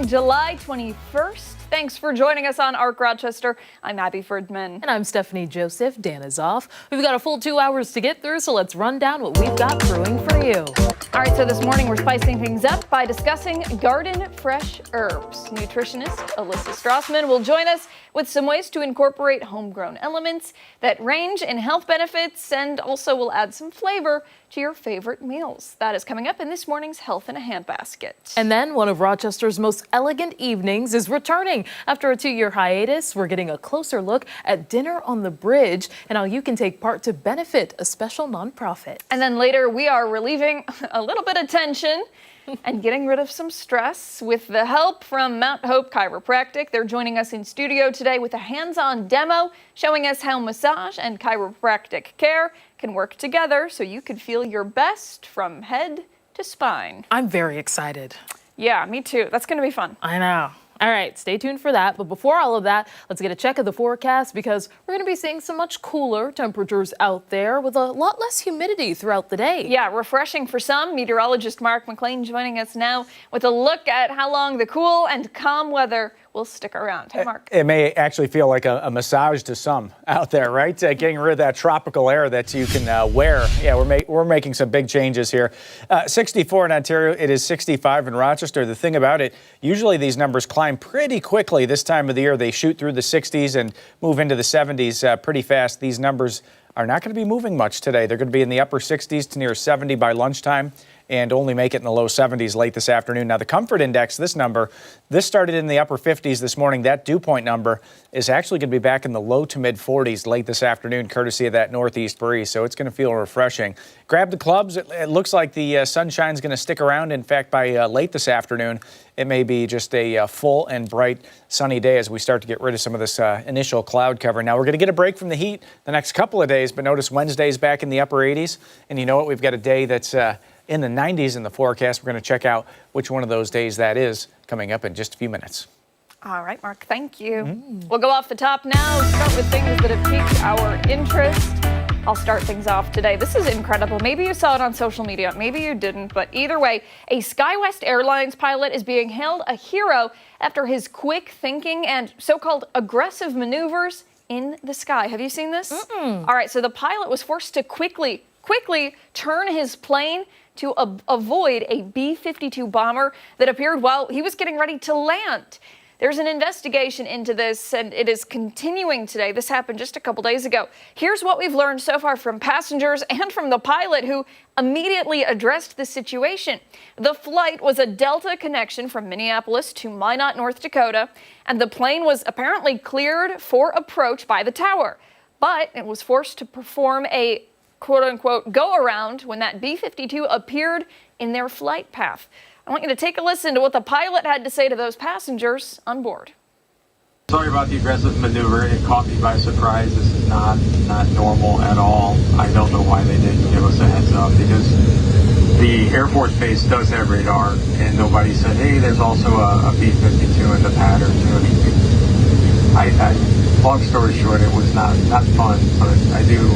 July 21st. Thanks for joining us on ARC Rochester. I'm Abi Fridmann. And I'm Stephannie Joseph. Dan is off. We've got a full 2 hours to get through, so let's run down what we've got brewing for you. All right, so this morning we're spicing things up by discussing garden fresh herbs. Nutritionist Elissa Strassman will join us with some ways to incorporate homegrown elements that range in health benefits and also will add some flavor to your favorite meals. That is coming up in this morning's Health in a Handbasket. And then one of Rochester's most elegant evenings is returning. After a 2-year hiatus, we're getting a closer look at Dinner on the Bridge and how you can take part to benefit a special nonprofit. And then later we are relieving a little bit of tension and getting rid of some stress with the help from Mount Hope Chiropractic. They're joining us in studio today with a hands-on demo showing us how massage and chiropractic care can work together so you can feel your best from head to spine. I'm very excited. Yeah, me too. That's going to be fun. I know. All right, stay tuned for that. But before all of that, let's get a check of the forecast because we're going to be seeing some much cooler temperatures out there with a lot less humidity throughout the day. Yeah, refreshing for some. Meteorologist McLean joining us now with a look at how long the cool and calm weather will stick around. Hey, Mark. It may actually feel like a massage to some out there, right? Getting rid of that tropical air that you can wear. Yeah, we're making some big changes here. 64 in Ontario. It is 65 in Rochester. The thing about it, usually these numbers climb pretty quickly this time of the year. They shoot through the 60s and move into the 70s pretty fast. These numbers are not going to be moving much today. They're going to be in the upper 60s to near 70 by lunchtime and only make it in the low 70s late this afternoon. Now, the comfort index, this started in the upper 50s this morning. That dew point number is actually going to be back in the low to mid 40s late this afternoon, courtesy of that northeast breeze. So it's going to feel refreshing. Grab the clubs. It looks like the sunshine's going to stick around. In fact, by late this afternoon, it may be just a full and bright sunny day as we start to get rid of some of this initial cloud cover. Now, we're going to get a break from the heat the next couple of days, but notice Wednesday's back in the upper 80s. And you know what? We've got a day that's in the 90s in the forecast. We're going to check out which one of those days that is coming up in just a few minutes. All right, Mark, thank you. We'll go off the top now, start with things that have piqued our interest. I'll start things off today. This is incredible. Maybe you saw it on social media, maybe you didn't, but either way, a SkyWest Airlines pilot is being hailed a hero after his quick thinking and so-called aggressive maneuvers in the sky. Have you seen this? All right, so the pilot was forced to quickly turn his plane to avoid a B-52 bomber that appeared while he was getting ready to land. There's an investigation into this, and it is continuing today. This happened just a couple days ago. Here's what we've learned so far from passengers and from the pilot who immediately addressed the situation. The flight was a Delta connection from Minneapolis to Minot, North Dakota, and the plane was apparently cleared for approach by the tower, but it was forced to perform a quote-unquote go-around when that B-52 appeared in their flight path. I want you to take a listen to what the pilot had to say to those passengers on board. Sorry about the aggressive maneuver. It caught me by surprise. This is not normal at all. I don't know why they didn't give us a heads up because the Air Force Base does have radar and nobody said, hey, there's also a B-52 in the pattern. Long story short, it was not fun, but I do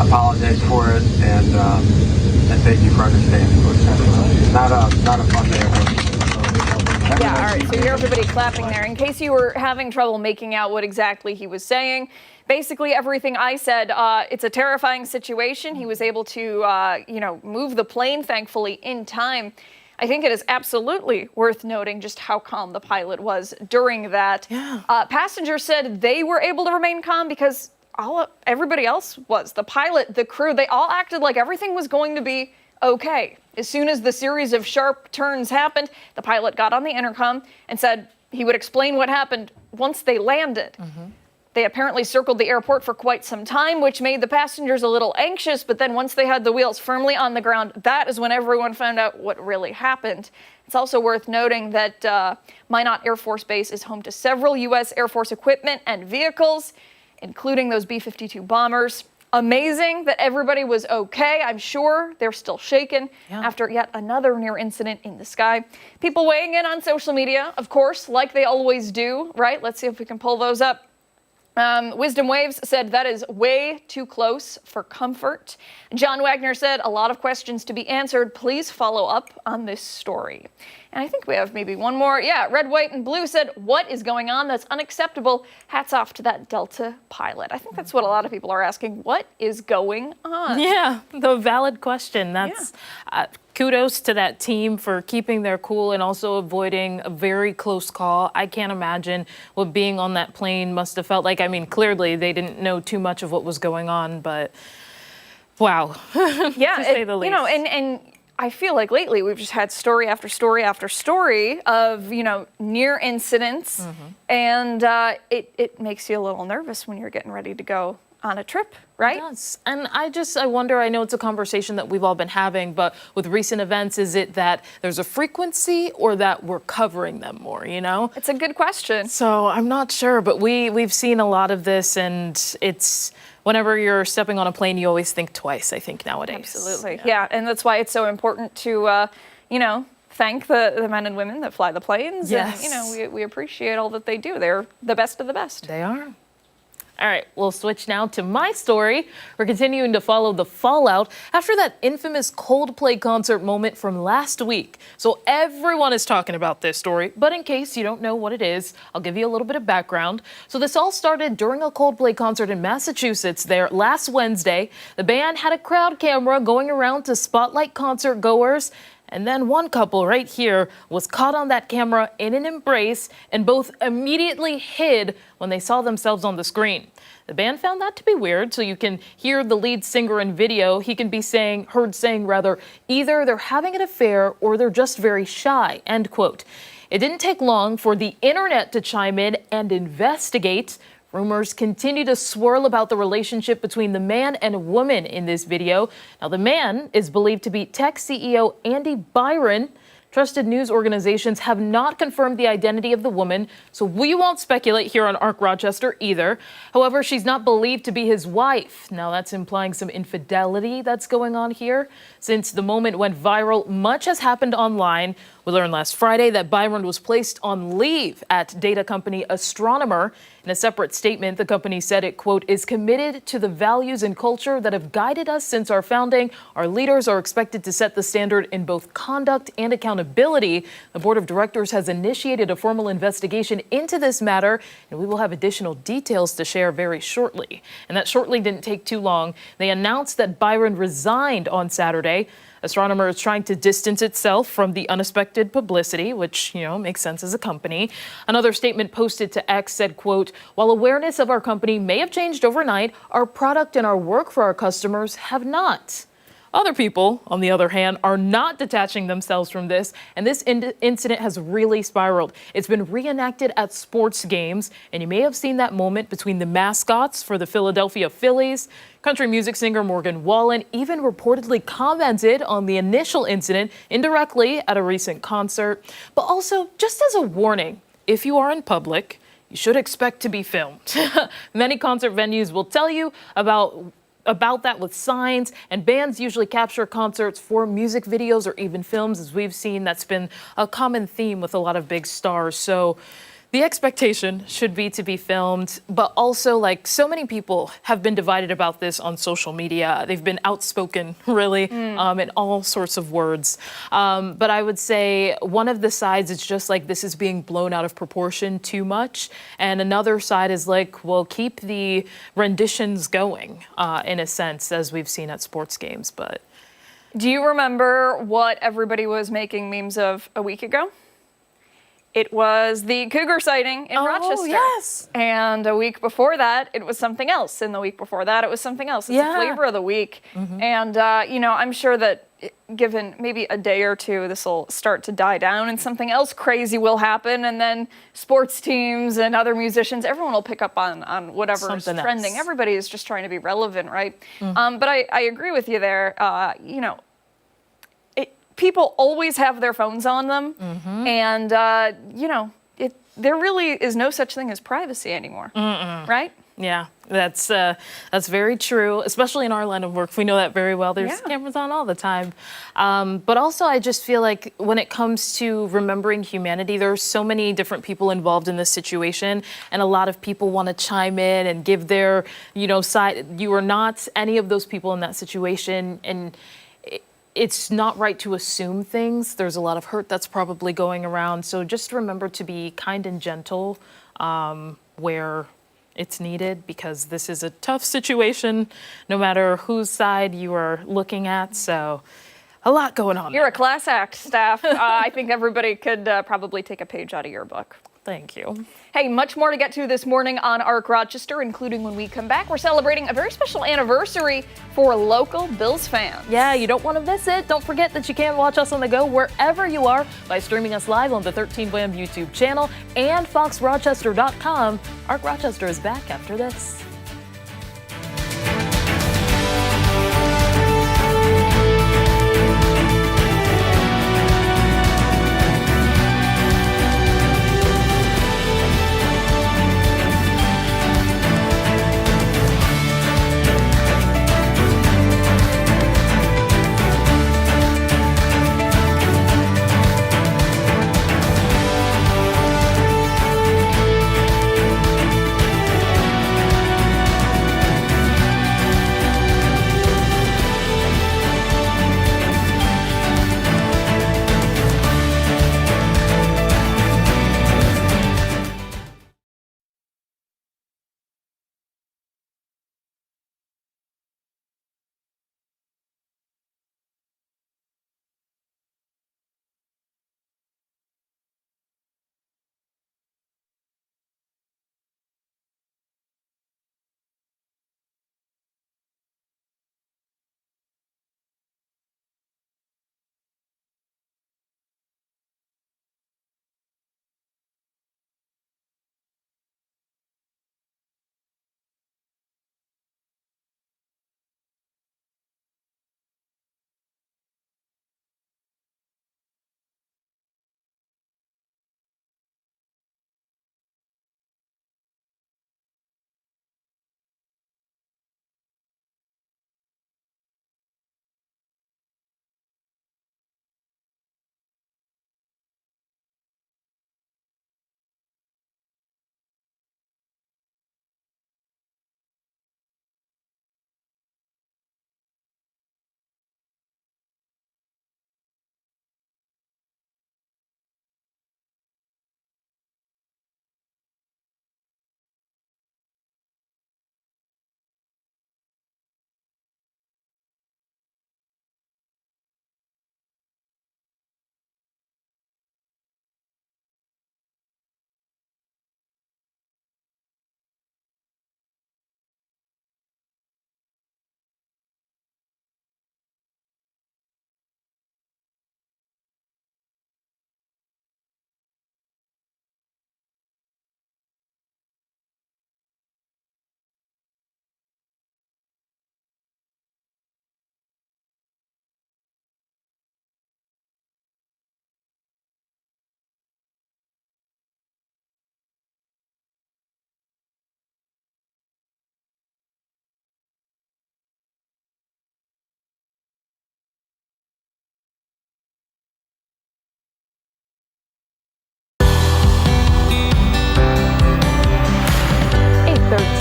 apologize for it and thank you for understanding. It was not a fun day at work. Yeah, all right, so you hear everybody clapping there. In case you were having trouble making out what exactly he was saying, basically everything I said, it's a terrifying situation. He was able to, move the plane, thankfully, in time. I think it is absolutely worth noting just how calm the pilot was during that. Yeah. Passengers said they were able to remain calm because everybody else was. The pilot, the crew, they all acted like everything was going to be okay. As soon as the series of sharp turns happened, the pilot got on the intercom and said he would explain what happened once they landed. They apparently circled the airport for quite some time, which made the passengers a little anxious, but then once they had the wheels firmly on the ground, that is when everyone found out what really happened. It's also worth noting that Minot Air Force Base is home to several U.S. Air Force equipment and vehicles, including those B-52 bombers. Amazing that everybody was okay. I'm sure they're still shaken after yet another near incident in the sky. People weighing in on social media, of course, like they always do, right? Let's see if we can pull those up. Wisdom Waves said that is way too close for comfort. John Wagner said a lot of questions to be answered. Please follow up on this story. And I think we have maybe one more. Yeah, Red, White, and Blue said, what is going on? That's unacceptable. Hats off to that Delta pilot. I think that's what a lot of people are asking. What is going on? Yeah, the valid question. That's kudos to that team for keeping their cool and also avoiding a very close call. I can't imagine what being on that plane must have felt like. I mean, clearly they didn't know too much of what was going on, but wow. Yeah, to say the least. You know, and I feel like lately we've just had story after story after story of, you know, near incidents, and it makes you a little nervous when you're getting ready to go on a trip, right? Yes. And I wonder, I know it's a conversation that we've all been having, but with recent events, is it that there's a frequency or that we're covering them more, you know? It's a good question. So I'm not sure, but we've seen a lot of this, and it's whenever you're stepping on a plane, you always think twice, I think, nowadays. Absolutely. Yeah, and that's why it's so important to, you know, thank the men and women that fly the planes. Yes. And, you know, we appreciate all that they do. They're the best of the best. They are. All right, we'll switch now to my story. We're continuing to follow the fallout after that infamous Coldplay concert moment from last week. So everyone is talking about this story, but in case you don't know what it is, I'll give you a little bit of background. So this all started during a Coldplay concert in Massachusetts there last Wednesday. The band had a crowd camera going around to spotlight concert goers. And then one couple right here was caught on that camera in an embrace, and both immediately hid when they saw themselves on the screen. The band found that to be weird, so you can hear the lead singer in video. He can be heard saying, either they're having an affair or they're just very shy, end quote. It didn't take long for the internet to chime in and investigate. Rumors continue to swirl about the relationship between the man and woman in this video. Now, the man is believed to be tech CEO Andy Byron. Trusted news organizations have not confirmed the identity of the woman, so we won't speculate here on ARC Rochester either. However, she's not believed to be his wife. Now, that's implying some infidelity that's going on here. Since the moment went viral, much has happened online. We learned last Friday that Byron was placed on leave at data company Astronomer. In a separate statement, the company said it, quote, is committed to the values and culture that have guided us since our founding. Our leaders are expected to set the standard in both conduct and accountability. The board of directors has initiated a formal investigation into this matter, and we will have additional details to share very shortly. And that shortly didn't take too long. They announced that Byron resigned on Saturday. Astronomer is trying to distance itself from the unexpected publicity, which, you know, makes sense as a company. Another statement posted to X said, quote, while awareness of our company may have changed overnight, our product and our work for our customers have not. Other people, on the other hand, are not detaching themselves from this, and this incident has really spiraled. It's been reenacted at sports games, and you may have seen that moment between the mascots for the Philadelphia Phillies. Country music singer Morgan Wallen even reportedly commented on the initial incident indirectly at a recent concert. But also, just as a warning, if you are in public, you should expect to be filmed. Many concert venues will tell you about that with signs, and bands usually capture concerts for music videos or even films. As we've seen, that's been a common theme with a lot of big stars. So the expectation should be to be filmed, but also, like, so many people have been divided about this on social media. They've been outspoken, really, in all sorts of words. But I would say one of the sides is just like, this is being blown out of proportion too much. And another side is like, well, keep the renditions going, in a sense, as we've seen at sports games. But do you remember what everybody was making memes of a week ago? It was the cougar sighting in Rochester. Yes. And a week before that, it was something else. And the week before that, it was something else. It's a flavor of the week. And, you know, I'm sure that given maybe a day or two, this will start to die down and something else crazy will happen. And then sports teams and other musicians, everyone will pick up on whatever is trending. Everybody is just trying to be relevant, right? But I agree with you there. You know, people always have their phones on them, and you know, there really is no such thing as privacy anymore, right? Yeah, that's very true, especially in our line of work. We know that very well. There's cameras on all the time. But also, I just feel like when it comes to remembering humanity, there are so many different people involved in this situation, and a lot of people want to chime in and give their, you know, side. You are not any of those people in that situation, and it's not right to assume things. There's a lot of hurt that's probably going around. So just remember to be kind and gentle where it's needed, because this is a tough situation, no matter whose side you are looking at. So a lot going on. You're a class act, Steph. I think everybody could probably take a page out of your book. Thank you. Hey, much more to get to this morning on ARC Rochester, including when we come back. We're celebrating a very special anniversary for local Bills fans. Yeah, you don't want to miss it. Don't forget that you can watch us on the go wherever you are by streaming us live on the 13 Wham YouTube channel and foxrochester.com. ARC Rochester is back after this.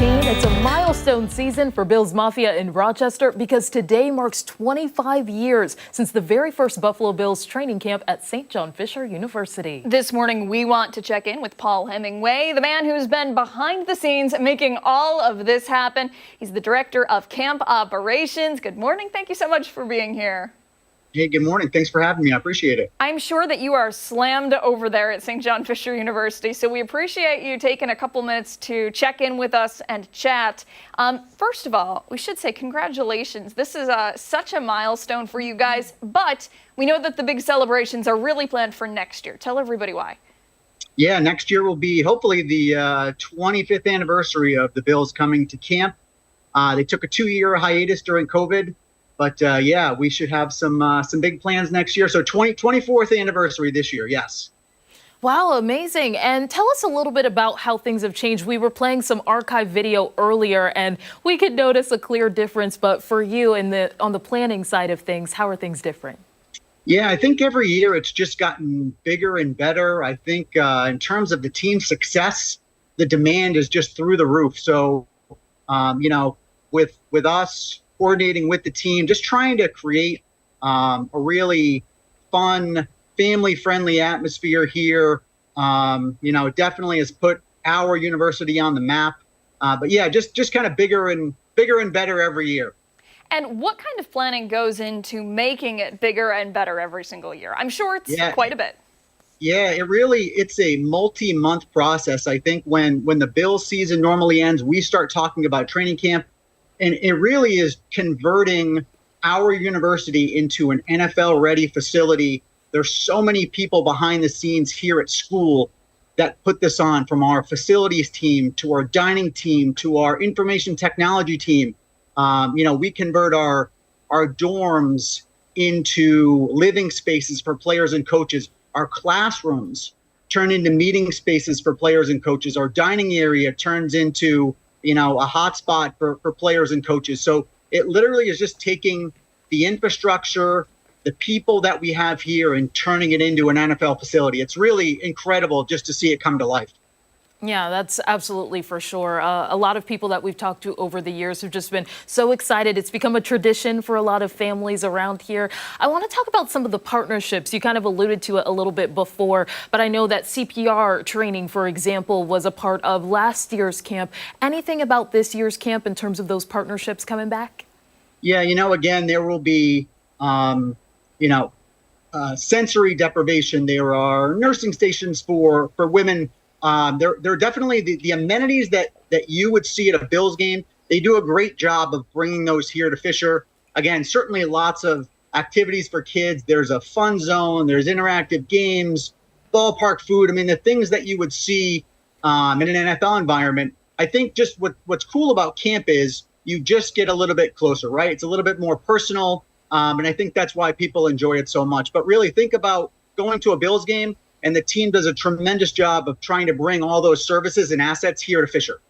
It's a milestone season for Bills Mafia in Rochester because today marks 25 years since the very first Buffalo Bills training camp at St. John Fisher University. This morning, we want to check in with Paul Hemingway, the man who's been behind the scenes making all of this happen. He's the director of camp operations. Good morning. Thank you so much for being here. Hey, good morning. Thanks for having me. I appreciate it. I'm sure that you are slammed over there at St. John Fisher University, so we appreciate you taking a couple minutes to check in with us and chat. First of all, we should say congratulations. This is such a milestone for you guys, but we know that the big celebrations are really planned for next year. Tell everybody why. Yeah, next year will be hopefully the 25th anniversary of the Bills coming to camp. They took a 2-year hiatus during COVID. But yeah, we should have some big plans next year. So 24th anniversary this year, yes. Wow, amazing. And tell us a little bit about how things have changed. We were playing some archive video earlier, and we could notice a clear difference. But for you on the planning side of things, how are things different? Yeah, I think every year it's just gotten bigger and better. I think in terms of the team success, the demand is just through the roof. So, with us coordinating with the team, just trying to create a really fun, family-friendly atmosphere here. Definitely has put our university on the map. But yeah, just kind of bigger and better every year. And what kind of planning goes into making it bigger and better every single year? I'm sure it's quite a bit. Yeah, it's a multi-month process. I think when the Bills season normally ends, we start talking about training camp, and it really is converting our university into an NFL-ready facility. There's so many people behind the scenes here at school that put this on, from our facilities team to our dining team to our information technology team. We convert our dorms into living spaces for players and coaches. Our classrooms turn into meeting spaces for players and coaches. Our dining area turns into, a hotspot for players and coaches. So it literally is just taking the infrastructure, the people that we have here, and turning it into an NFL facility. It's really incredible just to see it come to life. Yeah, that's absolutely for sure. A lot of people that we've talked to over the years have just been so excited. It's become a tradition for a lot of families around here. I want to talk about some of the partnerships. You kind of alluded to it a little bit before, but I know that CPR training, for example, was a part of last year's camp. Anything about this year's camp in terms of those partnerships coming back? Yeah, again, there will be, sensory deprivation. There are nursing stations for women. There are definitely the amenities that you would see at a Bills game. They do a great job of bringing those here to Fisher. Again, certainly lots of activities for kids. There's a fun zone. There's interactive games, ballpark food. I mean, the things that you would see in an NFL environment. I think just what's cool about camp is you just get a little bit closer, right? It's a little bit more personal. And I think that's why people enjoy it so much. But really think about going to a Bills game, and the team does a tremendous job of trying to bring all those services and assets here to Fisher.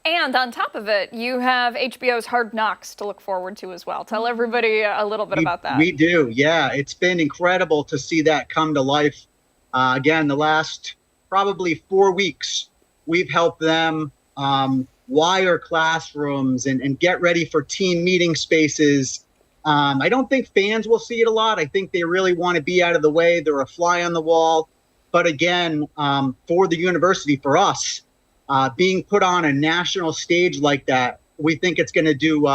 And on top of it, you have HBO's Hard Knocks to look forward to as well. Tell everybody a little bit about that. We do, yeah. It's been incredible to see that come to life. Again, the last probably 4 weeks, we've helped them wire classrooms and get ready for team meeting spaces. I don't think fans will see it a lot. I think they really want to be out of the way. They're a fly on the wall. But again, for the university, for us, being put on a national stage like that, we think it's going to do,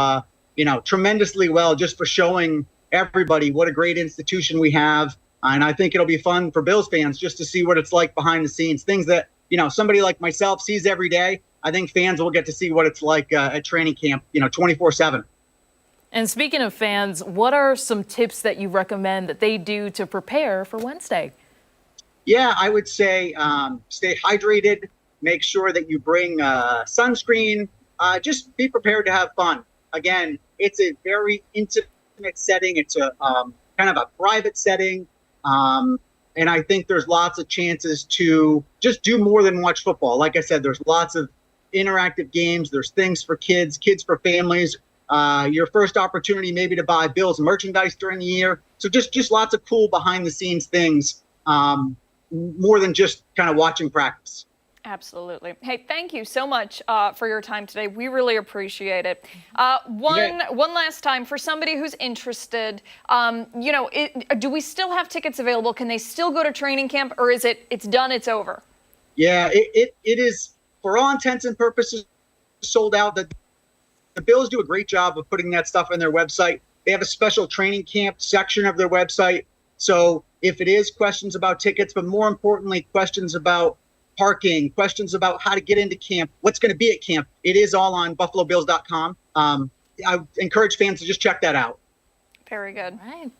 tremendously well, just for showing everybody what a great institution we have. And I think it'll be fun for Bills fans just to see what it's like behind the scenes, things that, somebody like myself sees every day. I think fans will get to see what it's like at training camp, 24/7. And speaking of fans, what are some tips that you recommend that they do to prepare for Wednesday? Yeah, I would say stay hydrated. Make sure that you bring sunscreen. Just be prepared to have fun. Again, it's a very intimate setting. It's a kind of a private setting. And I think there's lots of chances to just do more than watch football. Like I said, there's lots of interactive games. There's things for kids for families. Your first opportunity maybe to buy Bills merchandise during the year. So just lots of cool behind the scenes things, more than just kind of watching practice. Absolutely. Hey, thank you so much for your time today. We really appreciate it. One last time, for somebody who's interested, do we still have tickets available? Can they still go to training camp, or is it's done, it's over? Yeah, it is, for all intents and purposes, sold out. The Bills do a great job of putting that stuff on their website. They have a special training camp section of their website. So if it is questions about tickets, but more importantly, questions about parking, questions about how to get into camp, what's going to be at camp, it is all on buffalobills.com. I encourage fans to just check that out. Very good. All right.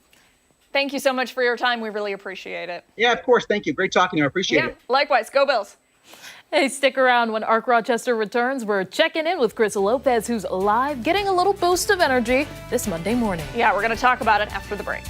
Thank you so much for your time. We really appreciate it. Yeah, of course. Thank you. Great talking to you. I appreciate it. Likewise. Go Bills. Hey, stick around. When Arc Rochester returns, we're checking in with Chris Lopez, who's live, getting a little boost of energy this Monday morning. Yeah, we're going to talk about it after the break.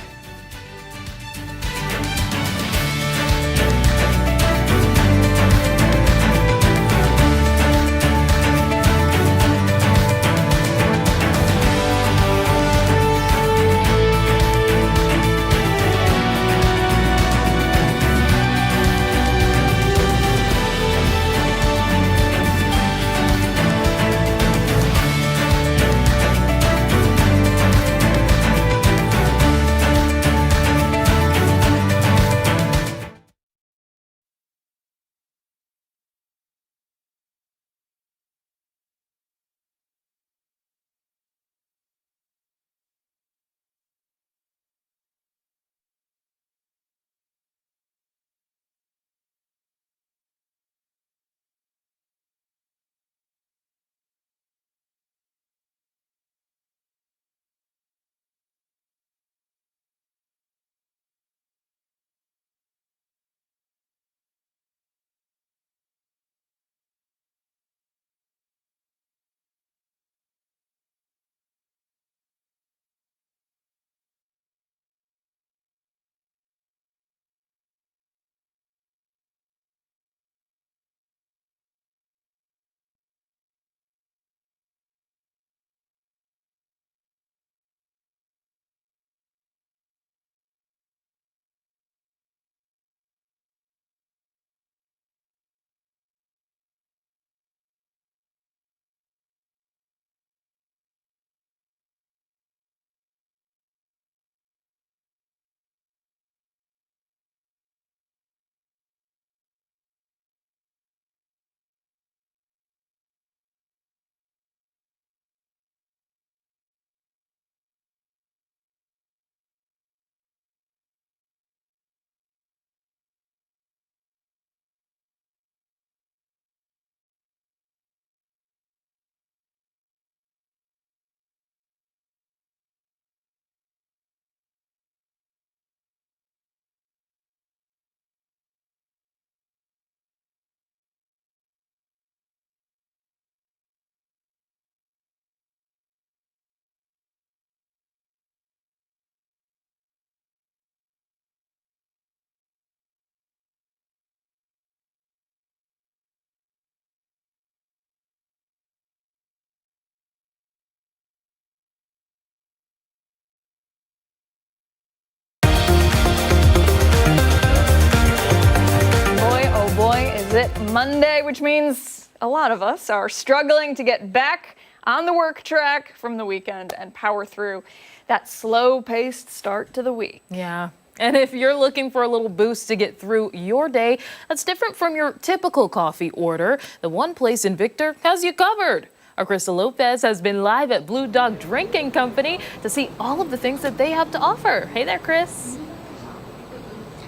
Monday, which means a lot of us are struggling to get back on the work track from the weekend and power through that slow-paced start to the week. Yeah. And if you're looking for a little boost to get through your day that's different from your typical coffee order, the one place in Victor has you covered. Our Krista Lopez has been live at Bleu Dog Drink Company to see all of the things that they have to offer. Hey there, Chris.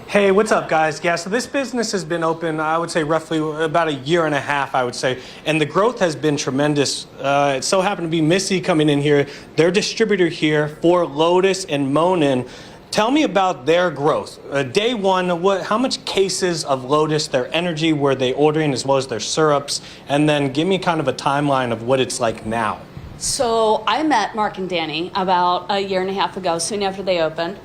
Hey, what's up, guys? Yeah, so this business has been open, I would say, roughly about a year and a half, I would say, and the growth has been tremendous. It so happened to be Missy coming in here, their distributor here for Lotus and Monin. Tell me about their growth. Day one, how much cases of Lotus, their energy, were they ordering, as well as their syrups? And then give me kind of a timeline of what it's like now. So I met Mark and Danny about a year and a half ago, soon after they opened.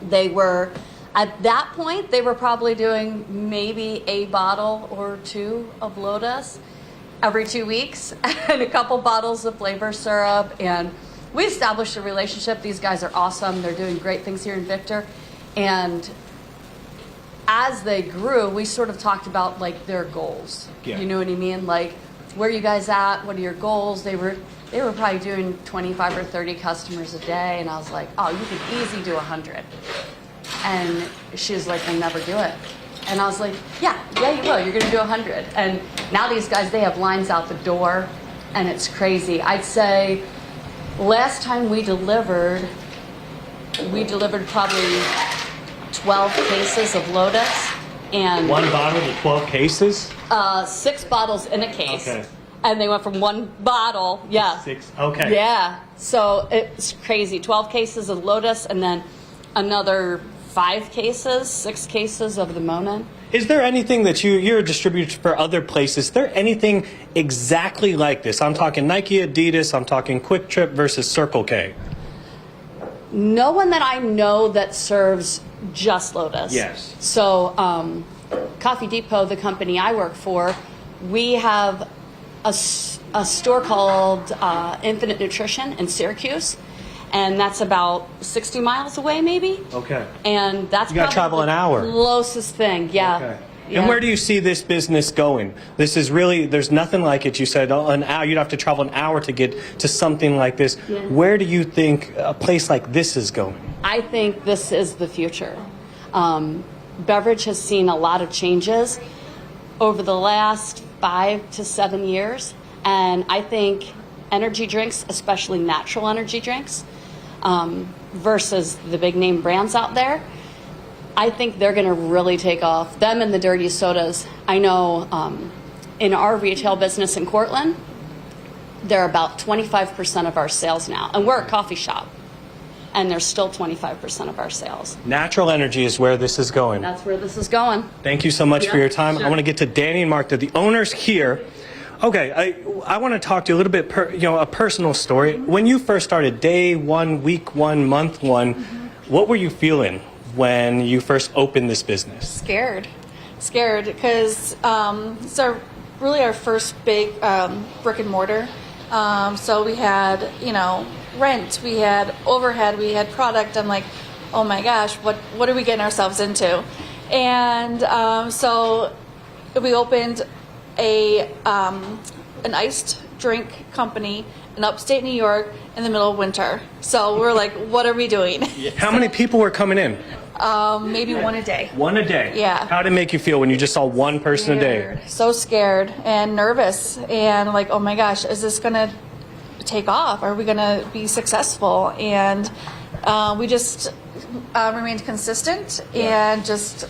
They were, at that point, they were probably doing maybe a bottle or two of Lotus every 2 weeks and a couple bottles of flavor syrup. And we established a relationship. These guys are awesome. They're doing great things here in Victor. And as they grew, we sort of talked about like their goals. Yeah. You know what I mean? Like, where are you guys at? What are your goals? They were probably doing 25 or 30 customers a day. And I was like, oh, you could easily do 100. And she was like, we'll never do it. And I was like, yeah, you will. You're going to do 100. And now these guys, they have lines out the door. And it's crazy. I'd say last time we delivered probably 12 cases of Lotus. And One bottle to 12 cases? 6 bottles in a case. Okay. And they went from one bottle, yeah. 6, okay. Yeah, so it's crazy. 12 cases of Lotus and then another 5 cases, 6 cases of the Monin. Is there anything that you're a distributor for other places? Is there anything exactly like this? I'm talking Nike, Adidas, I'm talking Quick Trip versus Circle K. No one that I know that serves just Lotus. Yes. So Coffee Depot, the company I work for, we have a store called Infinite Nutrition in Syracuse. And that's about 60 miles away, maybe. Okay. And that's You gotta travel an hour. Closest thing, yeah. Okay. Yeah. And where do you see this business going? This is really, there's nothing like it. You said an hour, you'd have to travel an hour to get to something like this. Yeah. Where do you think a place like this is going? I think this is the future. Beverage has seen a lot of changes over the last 5 to 7 years. And I think energy drinks, especially natural energy drinks, versus the big name brands out there, I think they're going to really take off. Them and the dirty sodas. I know in our retail business in Cortland, they're about 25% of our sales now. And we're a coffee shop. And they're still 25% of our sales. Natural energy is where this is going. That's where this is going. Thank you so much for Yeah, your time. sure. I want to get to Danny and Mark. They're the owners here. Okay, I want to talk to you a little bit, a personal story. When you first started, day one, week one, month one, what were you feeling when you first opened this business? Scared because it's really our first big brick and mortar. So we had, rent, we had overhead, we had product. I'm like, oh my gosh, what are we getting ourselves into? And so we opened an iced drink company in upstate New York in the middle of winter. So we're like, what are we doing? How many people were coming in? Maybe one a day. One a day? Yeah. How did it make you feel when you just saw one person a day? Scared. So scared and nervous and like, oh my gosh, is this gonna take off? Are we gonna be successful? And we just remained consistent and just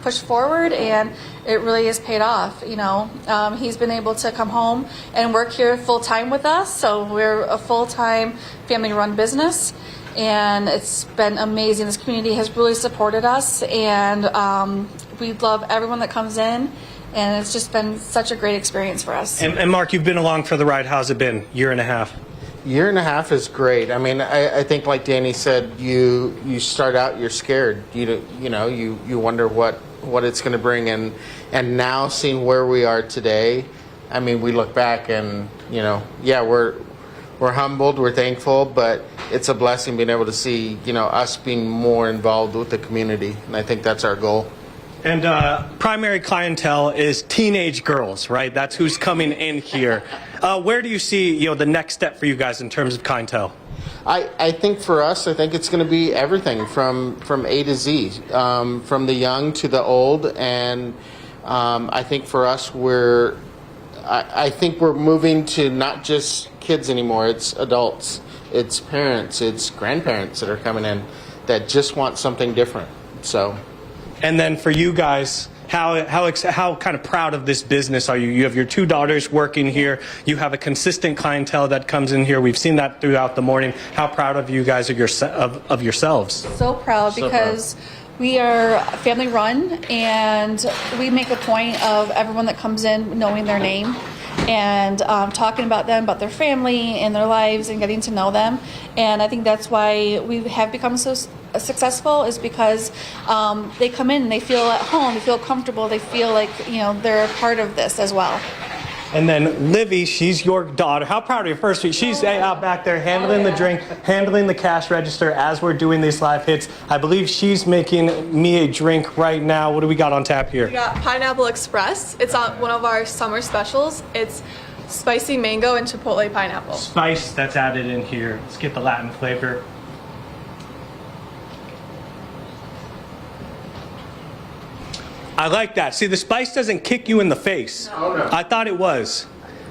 pushed forward, and it really has paid off. He's been able to come home and work here full time with us, so we're a full-time family-run business, and it's been amazing. This community has really supported us, and we love everyone that comes in, and it's just been such a great experience for us. And Mark, you've been along for the ride. How's it been? Year and a half? Year and a half is great. I mean, I think like Danny said, you start out, you're scared. You wonder what it's going to bring, and now seeing where we are today, I mean, we look back and we're humbled, we're thankful, but it's a blessing being able to see us being more involved with the community, and I think that's our goal. And primary clientele is teenage girls, right? That's who's coming in here. Where do you see, the next step for you guys in terms of clientele? I think for us, I think it's going to be everything from A to Z, from the young to the old. And I think for us, I think we're moving to not just kids anymore. It's adults, it's parents, it's grandparents that are coming in that just want something different. So. And then for you guys, how kind of proud of this business are you? You have your 2 daughters working here. You have a consistent clientele that comes in here. We've seen that throughout the morning. How proud of you guys of yourselves? So proud because we are family run and we make a point of everyone that comes in knowing their name and talking about them, about their family and their lives and getting to know them. And I think that's why we have become so successful is because they come in and they feel at home, they feel comfortable, they feel like, they're a part of this as well. And then Livy, she's your daughter. How proud of you? First, she's out back there handling the drink, handling the cash register as we're doing these live hits. I believe she's making me a drink right now. What do we got on tap here? We got Pineapple Express. It's on one of our summer specials. It's spicy mango and chipotle pineapple. Spice that's added in here. Let's get the Latin flavor. I like that. See, the spice doesn't kick you in the face. No. I thought it was.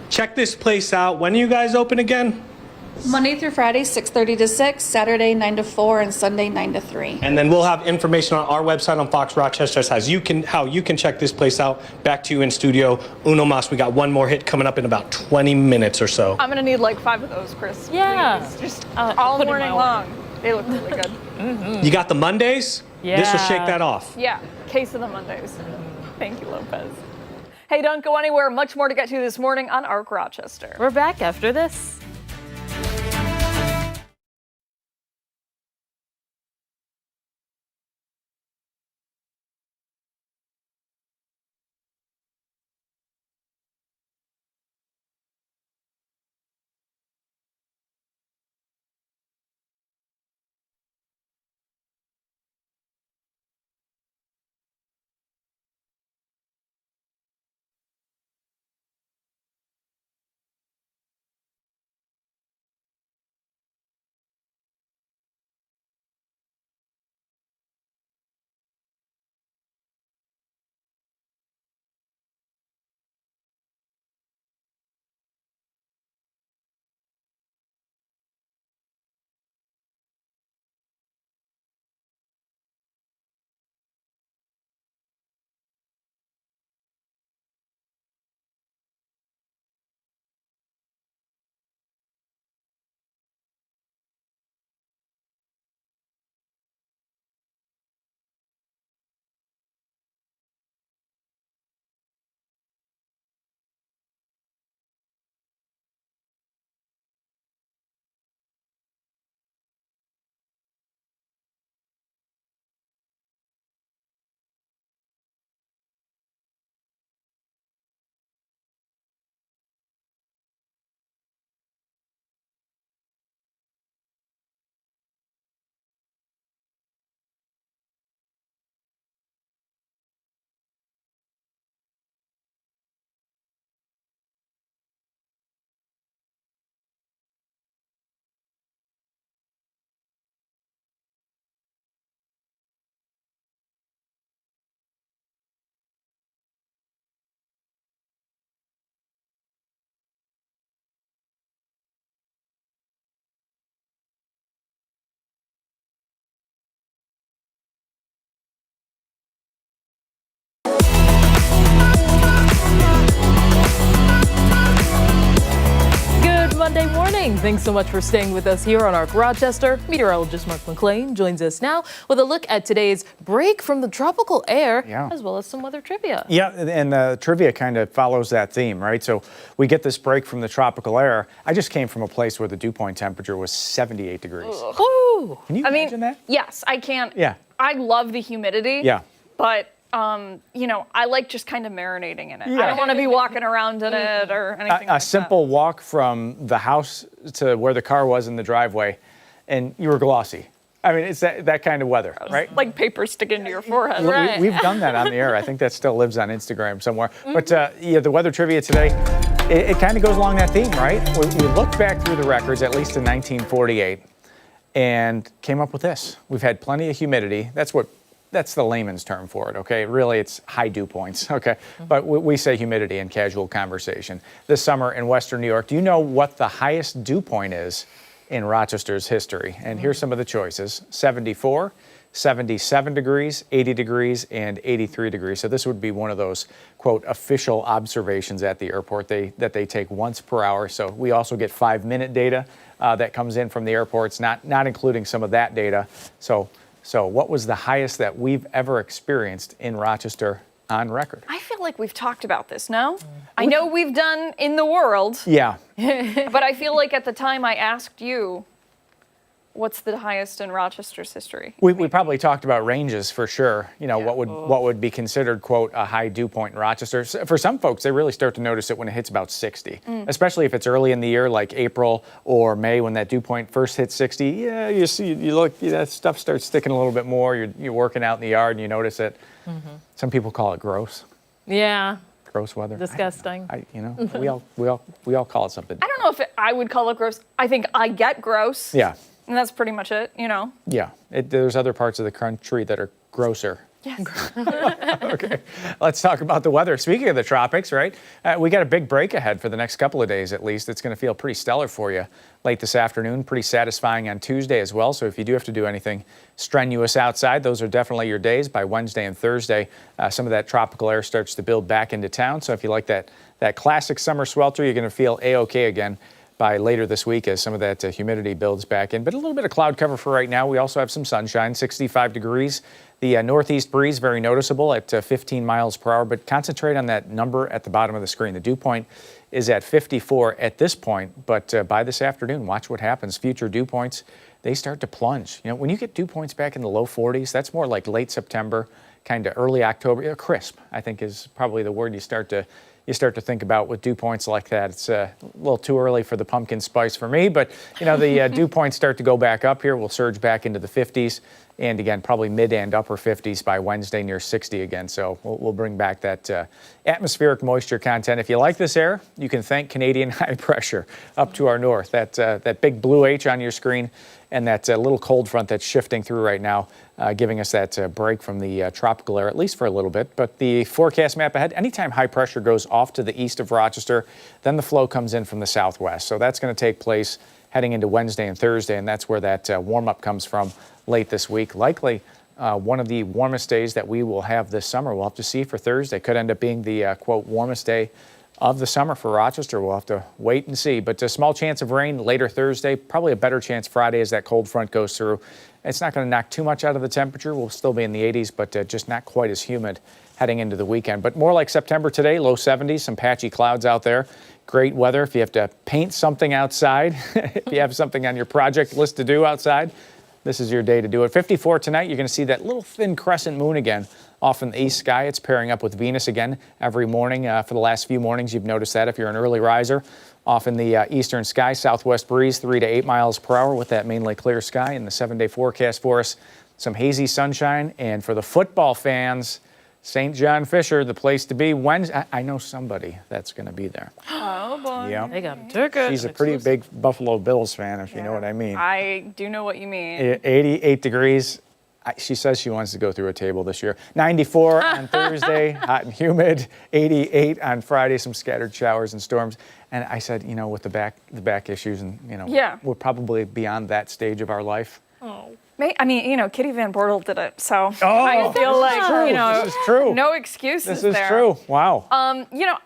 Check this place out. When are you guys open again? Monday through Friday, 6:30 to 6, Saturday 9 to 4, and Sunday 9 to 3. And then we'll have information on our website on Fox Rochester how you can check this place out. Back to you in studio. Uno mas. We got one more hit coming up in about 20 minutes or so. I'm gonna need like 5 of those, Chris. Yeah. Please. Just all morning long. They look really good. Mm-hmm. You got the Mondays? Yeah. This will shake that off. Yeah, case of the Mondays. Thank you, Lopez. Hey, don't go anywhere. Much more to get to this morning on ARC Rochester. We're back after this. Monday morning. Thanks so much for staying with us here on ARC Rochester. Meteorologist Mark McLean joins us now with a look at today's break from the tropical air, as well as some weather trivia. Yeah, and the trivia kind of follows that theme, right? So we get this break from the tropical air. I just came from a place where the dew point temperature was 78 degrees. Ooh. Can you imagine that? Yes, I can't. Yeah. I love the humidity. Yeah. But I like just kind of marinating in it. Yeah. I don't want to be walking around in it or anything like that. A simple walk from the house to where the car was in the driveway, and you were glossy. I mean, it's that kind of weather, right? Like paper sticking to your forehead. Right. We've done that on the air. I think that still lives on Instagram somewhere. But yeah, the weather trivia today, it kind of goes along that theme, right? We looked back through the records, at least in 1948, and came up with this. We've had plenty of humidity. That's the layman's term for it, okay? Really, it's high dew points, okay? But we say humidity in casual conversation. This summer in Western New York, do you know what the highest dew point is in Rochester's history? And here's some of the choices: 74, 77 degrees, 80 degrees, and 83 degrees. So this would be one of those, quote, official observations at the airport that they take once per hour. So we also get 5-minute data that comes in from the airports, not including some of that data. So what was the highest that we've ever experienced in Rochester on record? I feel like we've talked about this, no? I know we've done in the world. Yeah. But I feel like at the time I asked you, what's the highest in Rochester's history? We probably talked about ranges for sure. You know, what would be considered, quote, a high dew point in Rochester. For some folks, they really start to notice it when it hits about 60, especially if it's early in the year, like April or May, when that dew point first hits 60. Yeah, you look, that stuff starts sticking a little bit more. You're working out in the yard and you notice it. Some people call it gross. Yeah. Gross weather. Disgusting. We all call it something. I don't know if I would call it gross. I think I get gross. Yeah. And that's pretty much it, you know? Yeah. There's other parts of the country that are grosser. Yes. Okay, let's talk about the weather. Speaking of the tropics, right? We got a big break ahead for the next couple of days at least. It's going to feel pretty stellar for you late this afternoon, pretty satisfying on Tuesday as well. So if you do have to do anything strenuous outside, those are definitely your days. By Wednesday and Thursday, some of that tropical air starts to build back into town. So if you like that classic summer swelter, you're going to feel A-OK again by later this week as some of that humidity builds back in. But a little bit of cloud cover for right now. We also have some sunshine, 65 degrees. The northeast breeze, very noticeable at 15 miles per hour, but concentrate on that number at the bottom of the screen. The dew point is at 54 at this point, but by this afternoon, watch what happens. Future dew points, they start to plunge. You know, when you get dew points back in the low 40s, that's more like late September, kind of early October. Crisp, I think, is probably the word you start to think about with dew points like that. It's a little too early for the pumpkin spice for me, but you know, the dew points start to go back up here. We'll surge back into the 50s, and again, probably mid and upper 50s by Wednesday, near 60 again. So we'll bring back that atmospheric moisture content. If you like this air, you can thank Canadian high pressure up to our north. That big blue H on your screen, and that little cold front that's shifting through right now, giving us that break from the tropical air, at least for a little bit. But the forecast map ahead, anytime high pressure goes off to the east of Rochester, then the flow comes in from the southwest. So that's going to take place heading into Wednesday and Thursday, and that's where that warm-up comes from late this week. Likely one of the warmest days that we will have this summer. We'll have to see for Thursday. Could end up being the, quote, warmest day of the summer for Rochester. We'll have to wait and see. But a small chance of rain later Thursday, probably a better chance Friday as that cold front goes through. It's not going to knock too much out of the temperature. We'll still be in the 80s, but just not quite as humid heading into the weekend. But more like September today, low 70s, some patchy clouds out there. Great weather if you have to paint something outside, if you have something on your project list to do outside, this is your day to do it. 54 tonight, you're going to see that little thin crescent moon again off in the east sky. It's pairing up with Venus again every morning. For the last few mornings, you've noticed that if you're an early riser. Off in the eastern sky, southwest breeze 3 to 8 miles per hour with that mainly clear sky. In the 7-day forecast for us, some hazy sunshine. And for the football fans, St. John Fisher, the place to be. Wednesday, I know somebody that's going to be there. Oh, boy. Yeah. They got a ticket. She's a pretty big Buffalo Bills fan, if you know what I mean. I do know what you mean. 88 degrees. She says she wants to go through a table this year. 94 on Thursday, hot and humid. 88 on Friday, some scattered showers and storms. And I said, you know, with the back issues, and we're probably beyond that stage of our life. Oh. I mean, you know, Kitty Van Bortle did it, so I feel like, you know, this is true. No excuses there. This is true. Wow. You know,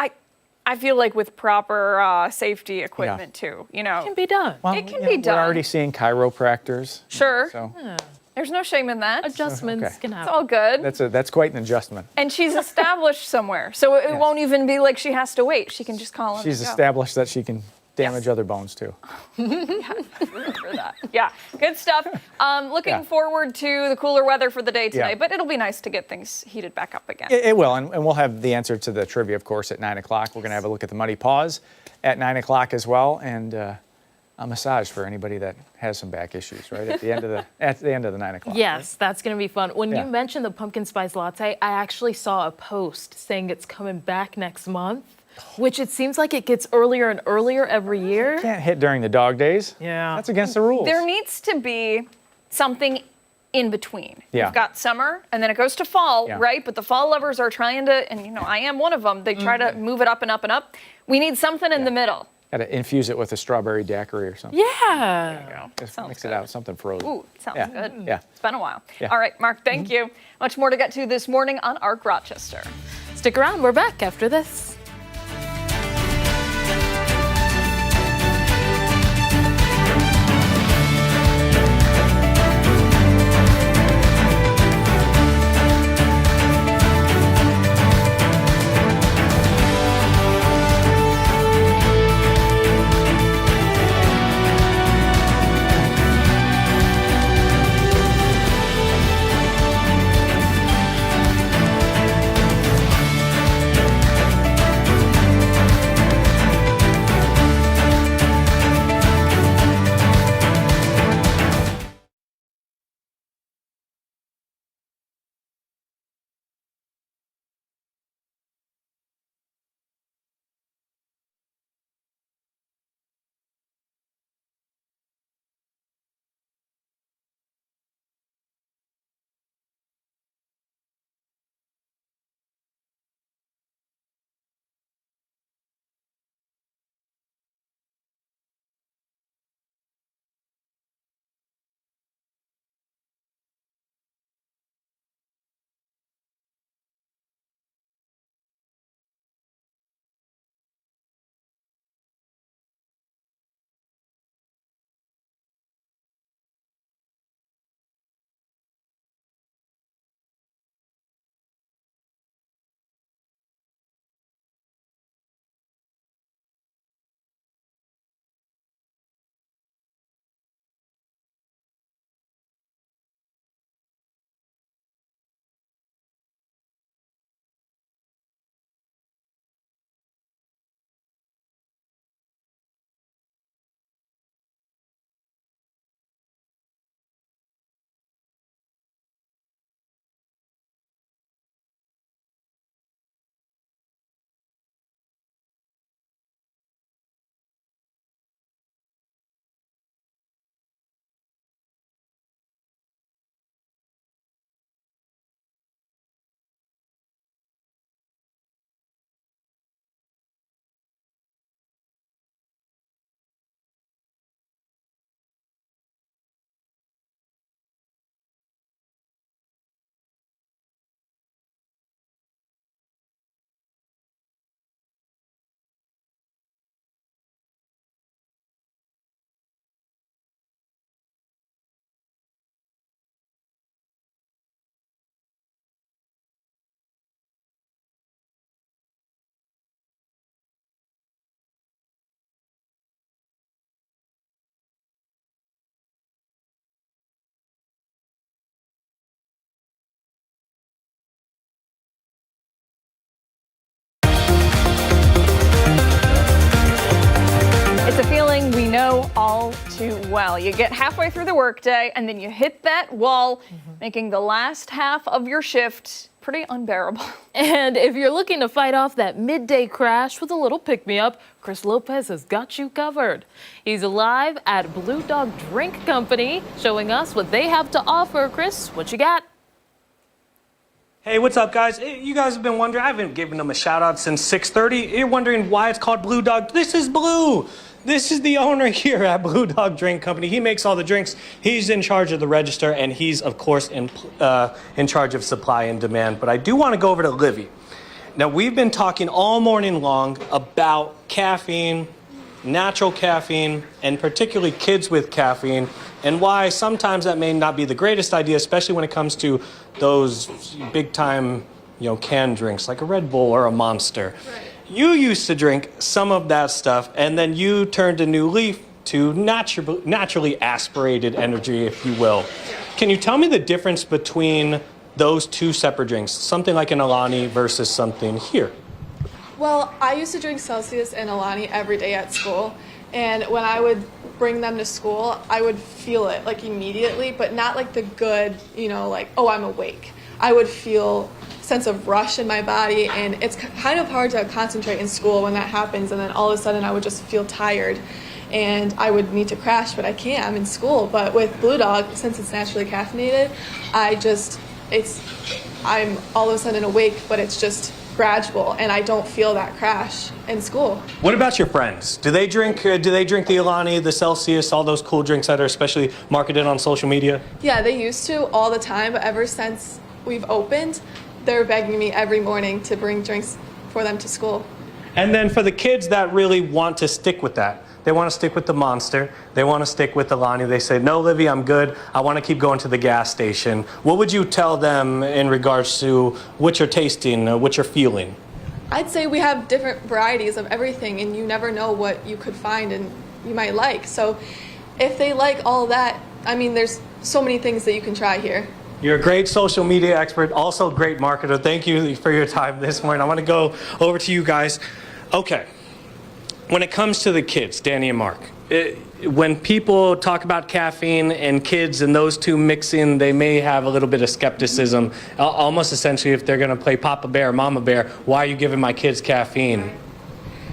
I feel like with proper safety equipment too, you know. It can be done. Well, it can be done. We're already seeing chiropractors. Sure. So. Yeah. There's no shame in that. Adjustments can happen. It's all good. That's quite an adjustment. And she's established somewhere, so it won't even be like she has to wait. She can just call in. She's and go. established that she can damage other bones too. Remember that. Yeah, good stuff. Looking forward to the cooler weather for the day tonight, but it'll be nice to get things heated back up again. It will, and we'll have the answer to the trivia, of course, at 9 o'clock. We're going to have a look at the muddy paws at 9 o'clock as well, and a massage for anybody that has some back issues, right? At the end of the 9 o'clock. Yes, that's going to be fun. When Yeah. you mentioned the pumpkin spice latte, I actually saw a post saying it's coming back next month, which it seems like it gets earlier and earlier every year. Can't hit during the dog days. Yeah. That's against the rules. There needs to be something in between. Yeah. You've got summer, and then it goes to fall, Yeah. right? But the fall lovers are trying to, and you know, I am one of them, they try to move it up and up and up. We need something in the middle. Got to infuse it with a strawberry daiquiri or something. Yeah. Just Sounds mix it good. out, something frozen. Ooh, sounds Yeah. good. Yeah. It's been a while. Yeah. All right, Mark, thank you. Much more to get to this morning on ARC Rochester. Stick around, we're back after this. It's a feeling we know all too well. You get halfway through the workday and then you hit that wall, making the last half of your shift pretty unbearable. And if you're looking to fight off that midday crash with a little pick-me-up, Chris Lopez has got you covered. He's live at Bleu Dog Drink Company, showing us what they have to offer. Chris, what you got? Hey, what's up, guys? You guys have been wondering, I haven't given them a shout out since 6:30. You're wondering why it's called Bleu Dog. This is Blue. This is the owner here at Bleu Dog Drink Company. He makes all the drinks. He's in charge of the register, and he's, of course, in charge of supply and demand. But I do want to go over to Livy. Now, we've been talking all morning long about caffeine, natural caffeine, and particularly kids with caffeine, and why sometimes that may not be the greatest idea, especially when it comes to those big-time, canned drinks like a Red Bull or a Monster. Right. You used to drink some of that stuff, and then you turned a new leaf to naturally aspirated energy, if you will. Can you tell me the difference between those two separate drinks, something like an Alani versus something here? Well, I used to drink Celsius and Alani every day at school, and when I would bring them to school, I would feel it like immediately, but not like the good, like, oh, I'm awake. I would feel a sense of rush in my body, and it's kind of hard to concentrate in school when that happens, and then all of a sudden I would just feel tired and I would need to crash, but I can't, I'm in school. But with Bleu Dog, since it's naturally caffeinated, I'm all of a sudden awake, but it's just gradual, and I don't feel that crash in school. What about your friends? Do they drink the Alani, the Celsius, all those cool drinks that are especially marketed on social media? Yeah, they used to all the time, but ever since we've opened, they're begging me every morning to bring drinks for them to school. And then for the kids that really want to stick with that, they want to stick with the Monster, they want to stick with the Alani, they say, no, Livy, I'm good, I want to keep going to the gas station. What would you tell them in regards to what you're tasting, what you're feeling? I'd say we have different varieties of everything, and you never know what you could find and you might like. So if they like all that, I mean, there's so many things that you can try here. You're a great social media expert, also a great marketer. Thank you for your time this morning. I want to go over to you guys. Okay. When it comes to the kids, Danny and Mark, when people talk about caffeine and kids and those two mixing, they may have a little bit of skepticism. Almost essentially, if they're going to play Papa Bear or Mama Bear, why are you giving my kids caffeine?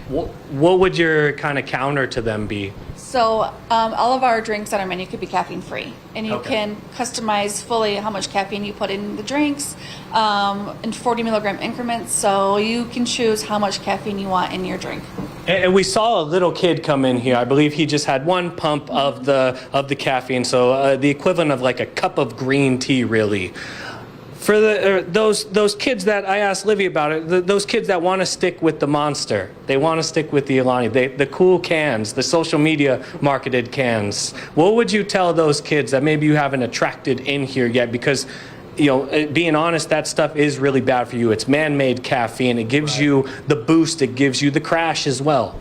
What would your kind of counter to them be? So all of our drinks on our menu could be caffeine free, and you can customize fully how much caffeine you put in the drinks in 40 milligram increments, so you can choose how much caffeine you want in your drink. And we saw a little kid come in here. I believe he just had one pump of the caffeine, so the equivalent of like a cup of green tea, really. For those kids that I asked Livy about it, those kids that want to stick with the Monster, they want to stick with the Alani, the cool cans, the social media marketed cans. What would you tell those kids that maybe you haven't attracted in here yet? Because, being honest, that stuff is really bad for you. It's man-made caffeine. It gives you the boost. It gives you the crash as well.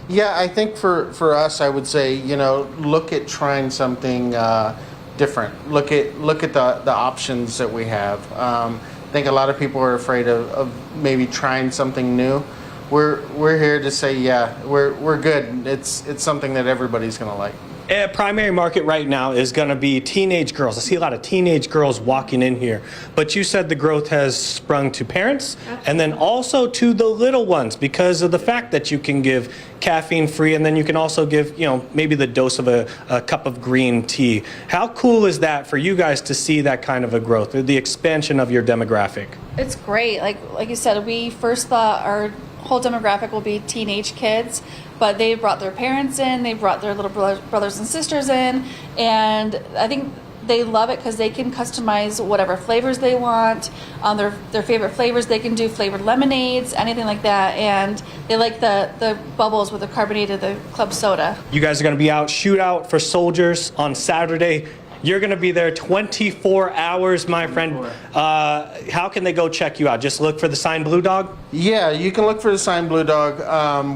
Yeah, I think for us, I would say, look at trying something different. Look at the options that we have. I think a lot of people are afraid of maybe trying something new. We're here to say, yeah, we're good. It's something that everybody's gonna like. Primary market right now is going to be teenage girls. I see a lot of teenage girls walking in here. But you said the growth has sprung to parents and then also to the little ones because of the fact that you can give caffeine free and then you can also give, maybe the dose of a cup of green tea. How cool is that for you guys to see that kind of a growth, the expansion of your demographic? It's great. Like you said, we first thought our whole demographic will be teenage kids, but they brought their parents in, they brought their little brothers and sisters in, and I think they love it because they can customize whatever flavors they want. Their favorite flavors, they can do flavored lemonades, anything like that, and they like the bubbles with the carbonated, the club soda. You guys are going to be out shootout for soldiers on Saturday. You're going to be there 24 hours, my friend. How can they go check you out? Just look for the sign Bleu Dog? Yeah, you can look for the sign Bleu Dog.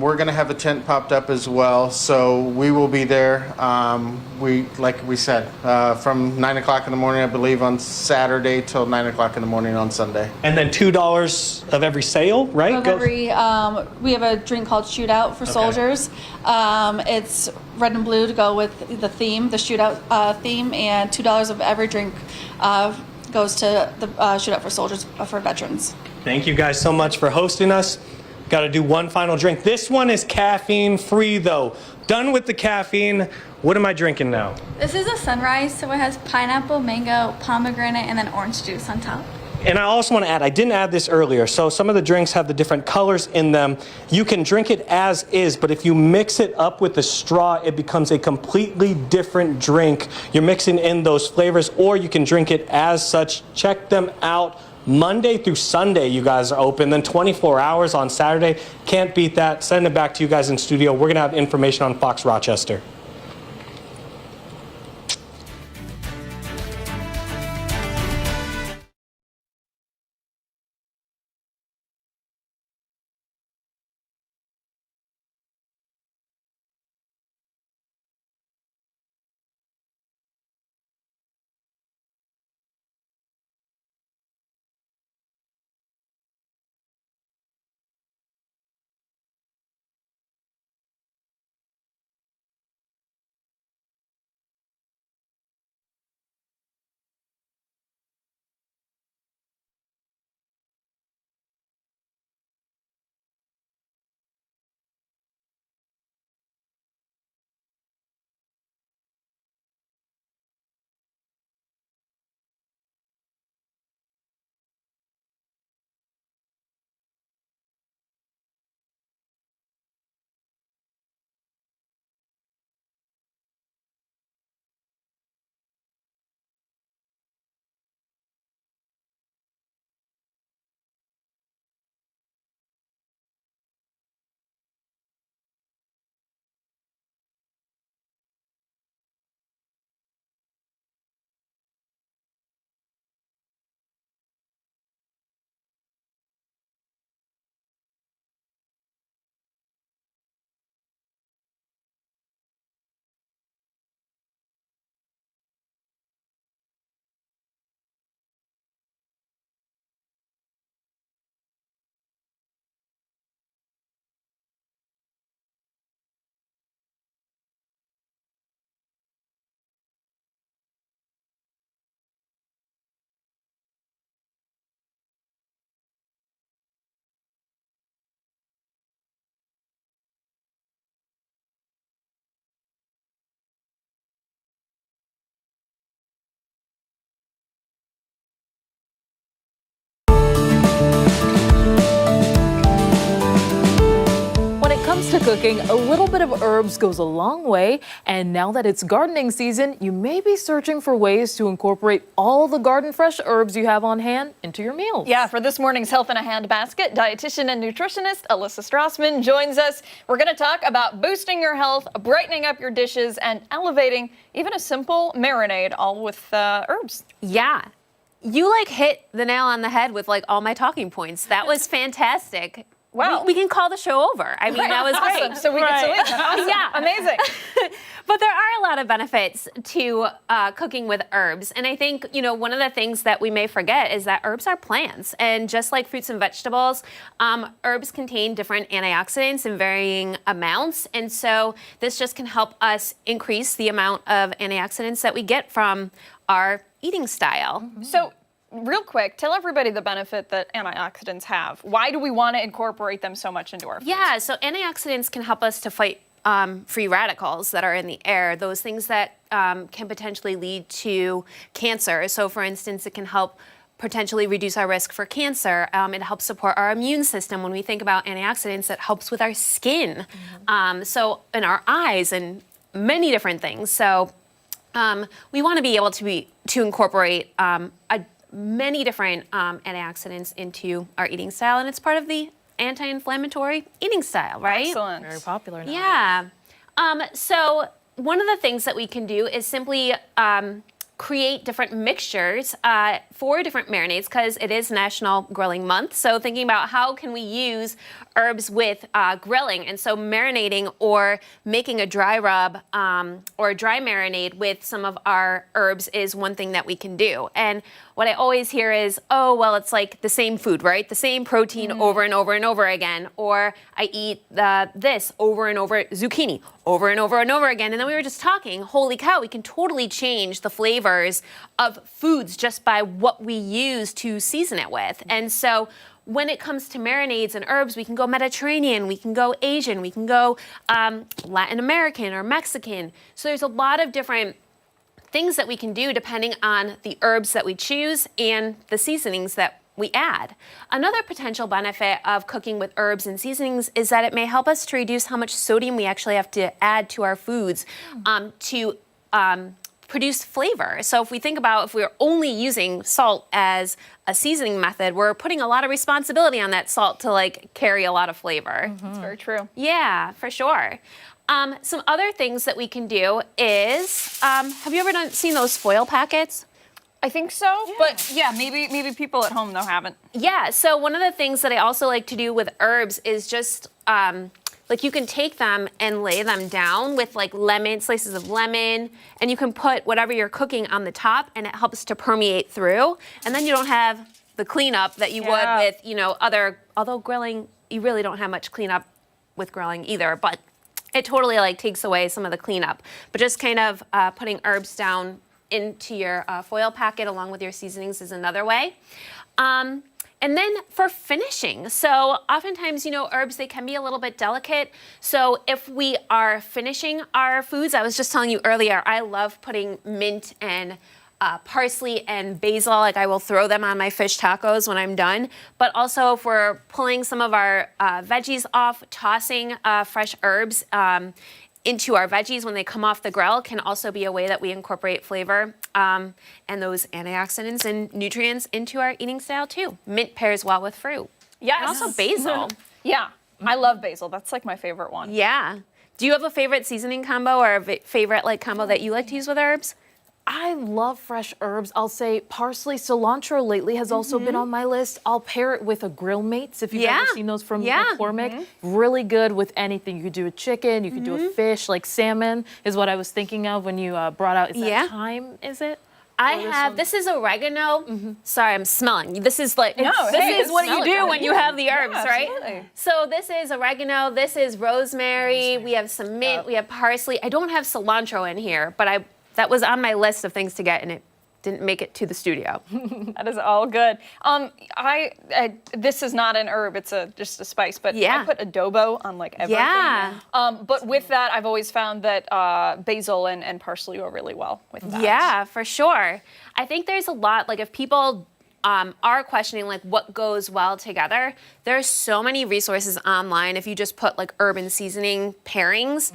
We're going to have a tent popped up as well, so we will be there. Like we said, from 9 o'clock in the morning, I believe, on Saturday till 9 o'clock in the morning on Sunday. And then $2 of every sale, right? We have a drink called Shootout for soldiers. It's red and blue to go with the theme, the shootout theme, and $2 of every drink goes to the Shootout for Soldiers for veterans. Thank you guys so much for hosting us. Got to do one final drink. This one is caffeine free though. Done with the caffeine. What am I drinking now? This is a sunrise, so it has pineapple, mango, pomegranate, and then orange juice on top. And I also want to add, I didn't add this earlier, so some of the drinks have the different colors in them. You can drink it as is, but if you mix it up with a straw, it becomes a completely different drink. You're mixing in those flavors, or you can drink it as such. Check them out. Monday through Sunday, you guys are open, then 24 hours on Saturday. Can't beat that. Send it back to you guys in studio. We're going to have information on Fox Rochester. comes to cooking, a little bit of herbs goes a long way. And now that it's gardening season, you may be searching for ways to incorporate all the garden fresh herbs you have on hand into your meals. Yeah, for this morning's Health in a Hand basket, dietitian and nutritionist Elissa Strassman joins us. We're going to talk about boosting your health, brightening up your dishes, and elevating even a simple marinade, all with herbs. Yeah. You hit the nail on the head with all my talking points. That was fantastic. Wow. We can call the show over. I mean, that was awesome. great. So we get to leave. Awesome. Yeah. Amazing. But there are a lot of benefits to cooking with herbs. And I think, one of the things that we may forget is that herbs are plants. And just like fruits and vegetables, herbs contain different antioxidants in varying amounts. And so this just can help us increase the amount of antioxidants that we get from our eating style. So, real quick, tell everybody the benefit that antioxidants have. Why do we want to incorporate them so much into our foods? Yeah, so antioxidants can help us to fight free radicals that are in the air, those things that can potentially lead to cancer. So for instance, it can help potentially reduce our risk for cancer. It helps support our immune system. When we think about antioxidants, it helps with our skin, so in our eyes and many different things. So we want to be able to incorporate many different antioxidants into our eating style, and it's part of the anti-inflammatory eating style, right? Excellent. Very popular now. Yeah. So one of the things that we can do is simply create different mixtures for different marinades, because it is National Grilling Month. So thinking about how can we use herbs with grilling, and so marinating or making a dry rub or a dry marinade with some of our herbs is one thing that we can do. And what I always hear is, oh, well, it's like the same food, right? The same protein over and over and over again. Or I eat this over and over, zucchini, over and over and over again. And then we were just talking, holy cow, we can totally change the flavors of foods just by what we use to season it with. And so when it comes to marinades and herbs, we can go Mediterranean, we can go Asian, we can go Latin American or Mexican. So there's a lot of different things that we can do depending on the herbs that we choose and the seasonings that we add. Another potential benefit of cooking with herbs and seasonings is that it may help us to reduce how much sodium we actually have to add to our foods to produce flavor. So if we think about if we're only using salt as a seasoning method, we're putting a lot of responsibility on that salt to carry a lot of flavor. That's very true. Yeah, for sure. Some other things that we can do is, have you ever seen those foil packets? I think so, but yeah, maybe people at home though haven't. Yeah, so one of the things that I also like to do with herbs is just, you can take them and lay them down with lemon, slices of lemon, and you can put whatever you're cooking on the top, and it helps to permeate through. And then you don't have the cleanup that you would with, although grilling, you really don't have much cleanup with grilling either, but it totally takes away some of the cleanup. But just kind of putting herbs down into your foil packet along with your seasonings is another way. And then for finishing, so oftentimes, herbs, they can be a little bit delicate. So if we are finishing our foods, I was just telling you earlier, I love putting mint and parsley and basil, I will throw them on my fish tacos when I'm done. But also if we're pulling some of our veggies off, tossing fresh herbs into our veggies when they come off the grill can also be a way that we incorporate flavor and those antioxidants and nutrients into our eating style too. Mint pairs well with fruit. Yes. And also basil. Yeah, I love basil. That's my favorite one. Yeah. Do you have a favorite seasoning combo or a favorite combo that you like to use with herbs? I love fresh herbs. I'll say parsley, cilantro lately has also been on my list. I'll pair it with a grill mates if you've ever seen those from McCormick. Really good with anything. You could do a chicken, you could do a fish, salmon is what I was thinking of when you brought out. Is that thyme, is it? I have, this is oregano. Sorry, I'm smelling. This is what you do when you have the herbs, right? Absolutely. So this is oregano, this is rosemary, we have some mint, we have parsley. I don't have cilantro in here, but that was on my list of things to get, and it didn't make it to the studio. That is all good. This is not an herb; it's just a spice. But I put adobo on everything. Yeah. But with that, I've always found that basil and parsley go really well with that. Yeah, for sure. I think there's a lot if people are questioning like what goes well together, there's so many resources online. If you just put like urban seasoning pairings,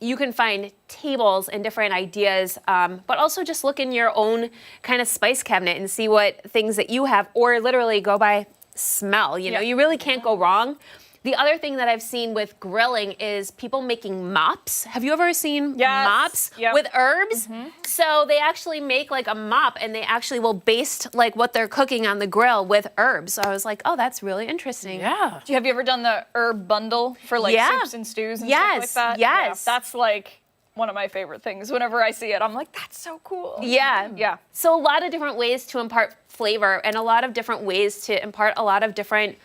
you can find tables and different ideas, but also just look in your own kind of spice cabinet and see what things that you have, or literally go by smell. You know, you really can't go wrong. The other thing that I've seen with grilling is people making mops. Have you ever seen mops with herbs? So they actually make like a mop, and they actually will baste like what they're cooking on the grill with herbs. So I was like, oh, that's really interesting. Yeah. Have you ever done the herb bundle for like soups and stews and stuff like that? Yes. Yeah, that's like one of my favorite things. Whenever I see it, I'm like, that's so cool. Yeah. So a lot of different ways to impart flavor, and a lot of different ways to impart a lot of different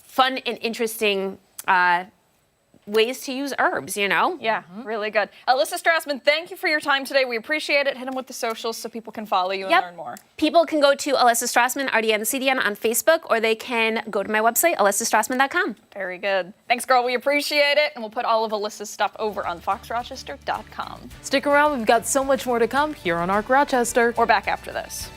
fun and interesting ways to use herbs, you know? Yeah, really good. Elissa Strassman, thank you for your time today. We appreciate it. Hit them with the socials so people can follow you and learn more. People can go to Elissa Strassman, RDN CDN on Facebook, or they can go to my website, elissastrassman.com. Very good. Thanks, girl. We appreciate it. And we'll put all of Elissa's stuff over on foxrochester.com. Stick around. We've got so much more to come here on ARC Rochester. We're back after this.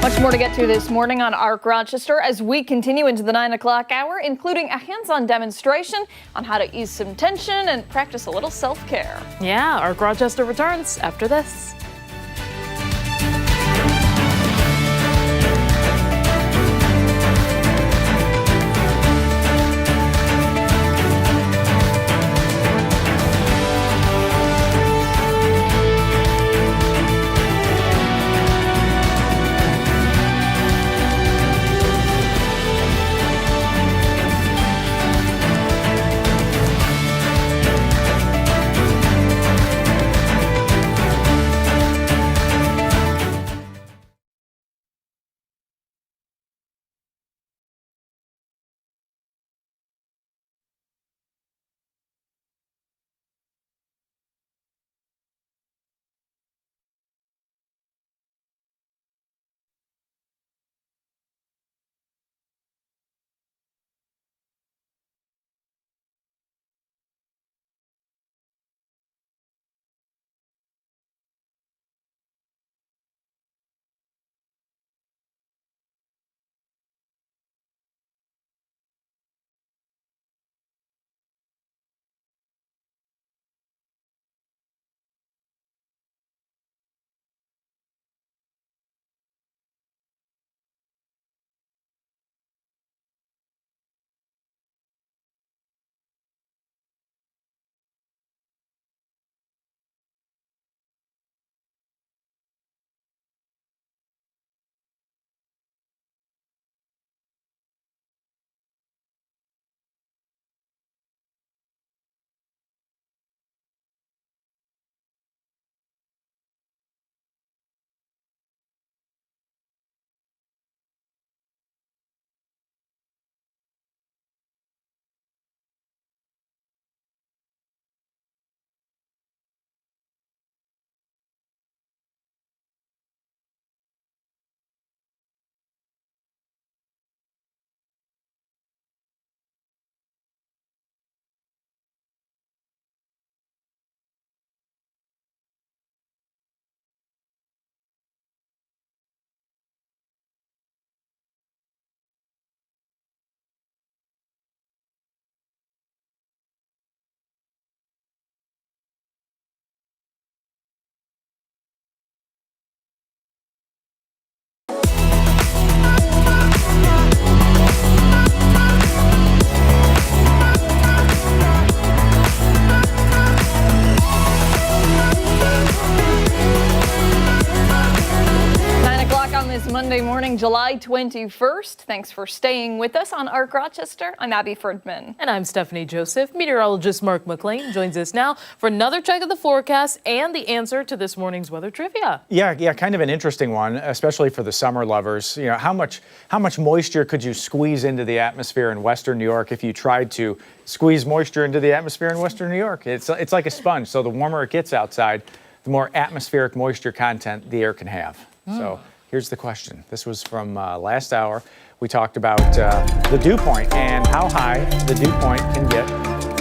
Much more to get to this morning on ARC Rochester as we continue into the 9 o'clock hour, including a hands-on demonstration on how to ease some tension and practice a little self-care. Yeah, ARC Rochester returns after this. Monday morning, July 21st. Thanks for staying with us on Arc Rochester. I'm Abi Fridmann. And I'm Stephannie Joseph. Meteorologist Mark McLean joins us now for another check of the forecast and the answer to this morning's weather trivia. Yeah, kind of an interesting one, especially for the summer lovers. You know, how much moisture could you squeeze into the atmosphere in Western New York if you tried to squeeze moisture into the atmosphere in Western New York? It's like a sponge. So the warmer it gets outside, the more atmospheric moisture content the air can have. So here's the question. This was from last hour. We talked about the dew point and how high the dew point can get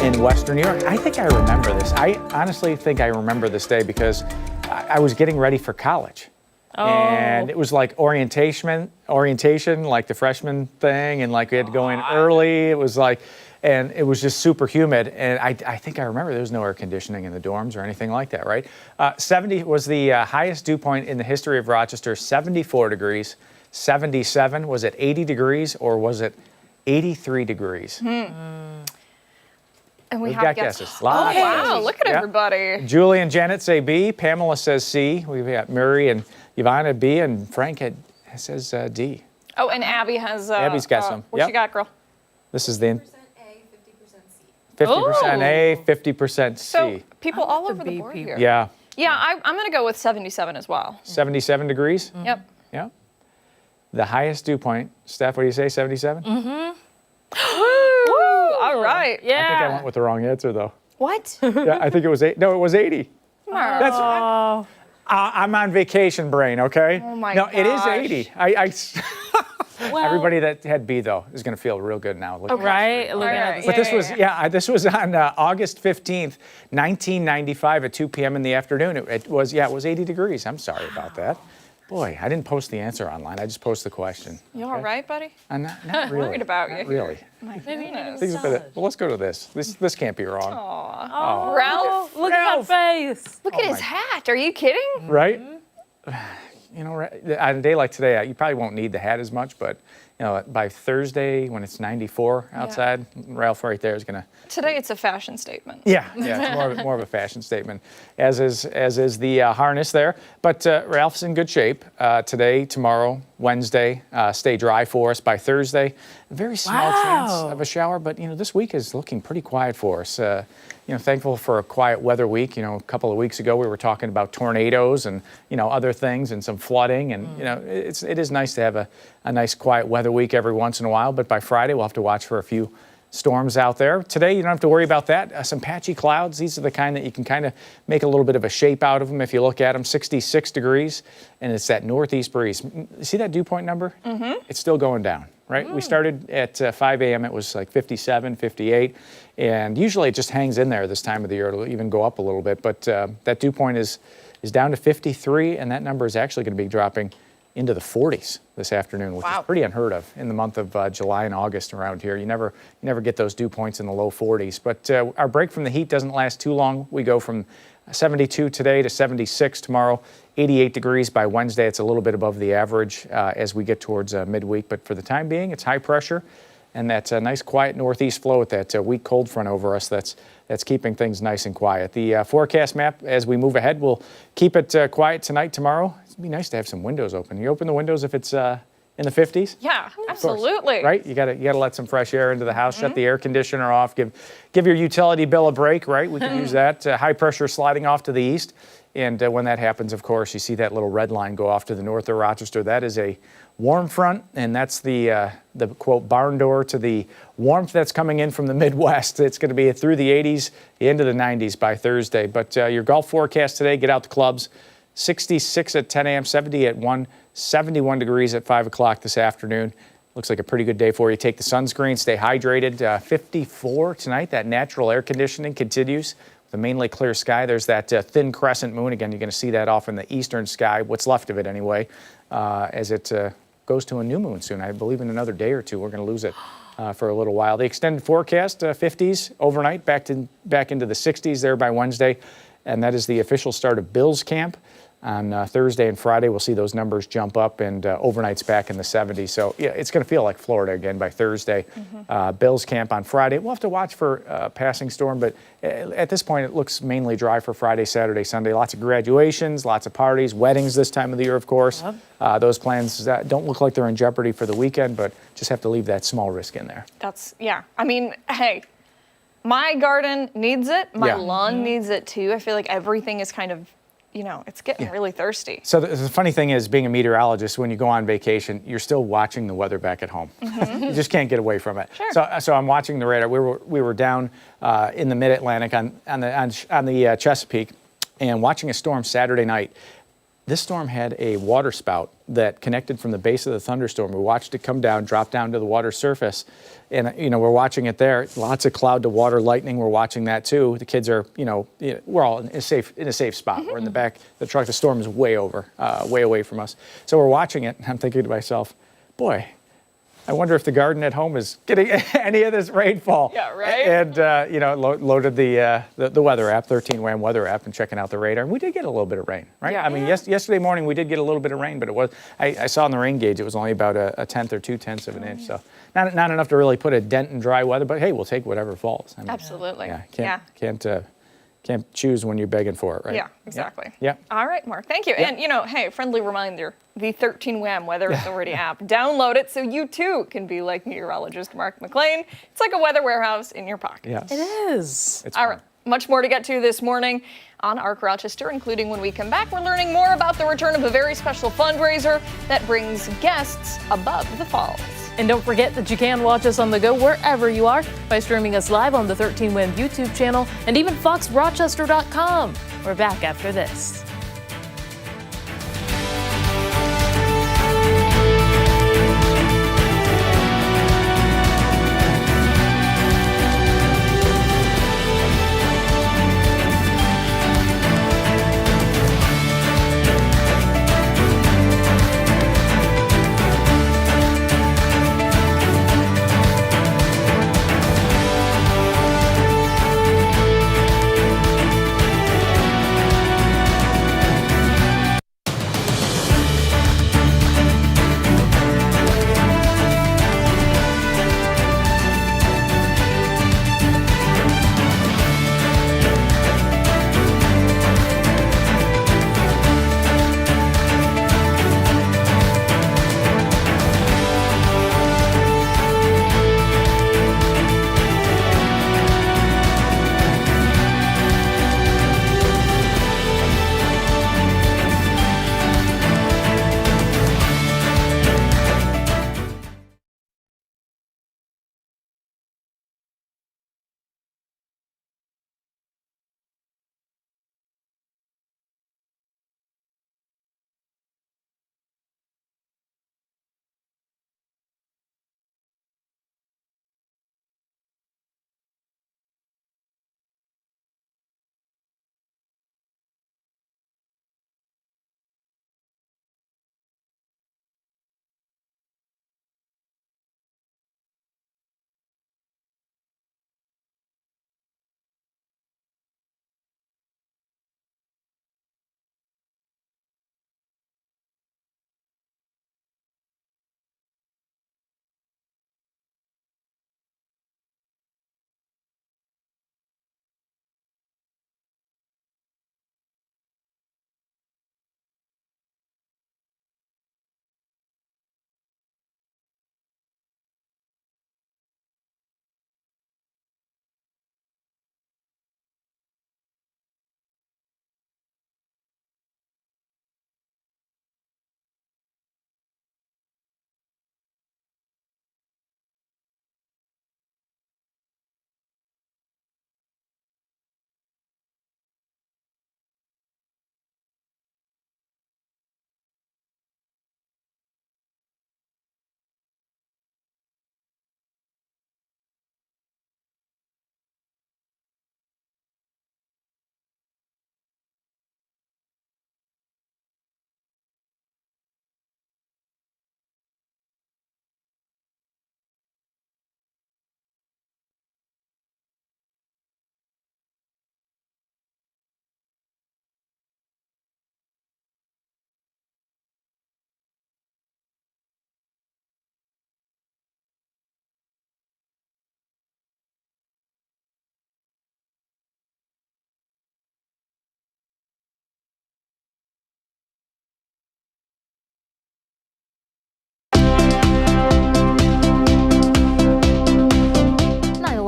in Western New York. I think I remember this. I honestly think I remember this day because I was getting ready for college. And it was like orientation, like the freshman thing, and like we had to go in early. It was like, and it was just super humid. And I think I remember there was no air conditioning in the dorms or anything like that, right? 70 was the highest dew point in the history of Rochester, 74 degrees. 77, was it 80 degrees or was it 83 degrees? And we We've have got guesses. guesses. Lots of Wow, guesses. look at Yeah. everybody. Julie and Janet say B. Pamela says C. We've got Murray and Ivana B. And Frank says D. Oh, and Abby has. Abby's got some. What Yep. you got, girl? This is the 50% A, 50% C. So people all over the board here. Yeah. Yeah, I'm going to go with 77 as well. 77 degrees? Yep. Yeah. The highest dew point. Steph, what do you say, 77? Woo! All right. I think I went with the wrong answer, though. What? Yeah, I think it was 8. No, it was 80. Mark. That's I'm on vacation brain, okay? Oh, my No, it is gosh. 80. Everybody that had B, though, is going to feel real good now. Looking Right? Looking All at right. the But this was on August 15th, 1995 at 2 p.m. in the afternoon. It was 80 degrees. I'm sorry about that. Boy, I didn't post the answer online. I just posted the question. You all right, buddy? I'm not really. Worried about you. Not really. My goodness. Things are well, let's go to this. This can't be wrong. Aw. Ralph, look at that face. look at his hat. Are you kidding? Right? You know, on a day like today, you probably won't need the hat as much, but you know, by Thursday when it's 94 outside, Ralph right there is gonna. Today it's a fashion statement. Yeah, it's more of a fashion statement, as is the harness there. But Ralph's in good shape today, tomorrow, Wednesday. Stay dry for us by Thursday. A very small chance of a shower, but you know, this week is looking pretty quiet for us. You know, thankful for a quiet weather week. You know, a couple of weeks ago we were talking about tornadoes and you know other things and some flooding, and you know it is nice to have a nice quiet weather week every once in a while. But by Friday we'll have to watch for a few storms out there. Today you don't have to worry about that. Some patchy clouds. These are the kind that you can kind of make a little bit of a shape out of them if you look at them. 66 degrees, and it's that northeast breeze. See that dew point number? Mm-hmm. It's still going down. Right? We started at 5 a.m. It was like 57, 58, and usually it just hangs in there this time of the year. It'll even go up a little bit, but that dew point is down to 53, and that number is actually going to be dropping into the 40s this afternoon, which is pretty unheard of in the month of July and August around here. You never get those dew points in the low 40s. But our break from the heat doesn't last too long. We go from 72 today to 76 tomorrow. 88 degrees by Wednesday. It's a little bit above the average as we get towards midweek. But for the time being, it's high pressure. And that nice quiet northeast flow with that weak cold front over us that's keeping things nice and quiet. The forecast map as we move ahead will keep it quiet tonight, tomorrow. It'd be nice to have some windows open. You open the windows if it's in the 50s? Yeah, absolutely. Right? You gotta let some fresh air into the house. Shut the air conditioner off. Give your utility bill a break. Right? We can use that. High pressure sliding off to the east. And when that happens, of course, you see that little red line go off to the north of Rochester. That is a warm front, and that's the quote barn door to the warmth that's coming in from the Midwest. It's going to be through the 80s, the end of the 90s by Thursday. But your golf forecast today: get out the clubs. 66 at 10 a.m., 70 at 1, 71 degrees at 5 o'clock this afternoon. Looks like a pretty good day for you. Take the sunscreen, stay hydrated. 54 tonight. That natural air conditioning continues. The mainly clear sky. There's that thin crescent moon. Again, you're going to see that off in the eastern sky, what's left of it anyway, as it goes to a new moon soon. I believe in another day or two we're going to lose it for a little while. The extended forecast, 50s overnight, back into the 60s there by Wednesday, and that is the official start of Bills camp. On Thursday and Friday, we'll see those numbers jump up, and overnight's back in the 70s. So, yeah, it's going to feel like Florida again by Thursday. Bills camp on Friday. We'll have to watch for a passing storm, but at this point, it looks mainly dry for Friday, Saturday, Sunday. Lots of graduations, lots of parties, weddings this time of the year, of course. Those plans don't look like they're in jeopardy for the weekend, but just have to leave that small risk in there. Yeah. I mean, hey, my garden needs it. My lawn needs it, too. I feel like everything is kind of, it's getting really thirsty. So the funny thing is, being a meteorologist, when you go on vacation, you're still watching the weather back at home. You just can't get away from it. Sure. So I'm watching the radar. We were down in the Mid-Atlantic on the Chesapeake, and watching a storm Saturday night. This storm had a water spout that connected from the base of the thunderstorm. We watched it come down, drop down to the water surface, and we're watching it there. Lots of cloud to water lightning. We're watching that too. The kids are, we're all in a safe spot. We're in the back of the truck. The storm is way away from us. So we're watching it, and I'm thinking to myself, boy, I wonder if the garden at home is getting any of this rainfall. Yeah, right. And loaded the weather app, 13 WHAM weather app, and checking out the radar. And we did get a little bit of rain, right? Yeah. I mean, yesterday morning we did get a little bit of rain, but it was I saw on the rain gauge it was only about a tenth or 2/10 of an inch. So not enough to really put a dent in dry weather. But hey, we'll take whatever falls. I mean, Absolutely. Can't choose when you're begging for it, right? Yeah, exactly. Yeah. All right, Mark, thank you. Yeah. And, hey, friendly reminder, the 13 WHAM Weather Authority app. Download it so you, too, can be like meteorologist Mark McLean. It's like a weather warehouse in your pocket. Yes. It is. It's All fun. right. Much more to get to this morning on ARC Rochester, including when we come back, we're learning more about the return of a very special fundraiser that brings guests above the falls. And don't forget that you can watch us on the go wherever you are by streaming us live on the 13 WHAM YouTube channel and even foxrochester.com. We're back after this.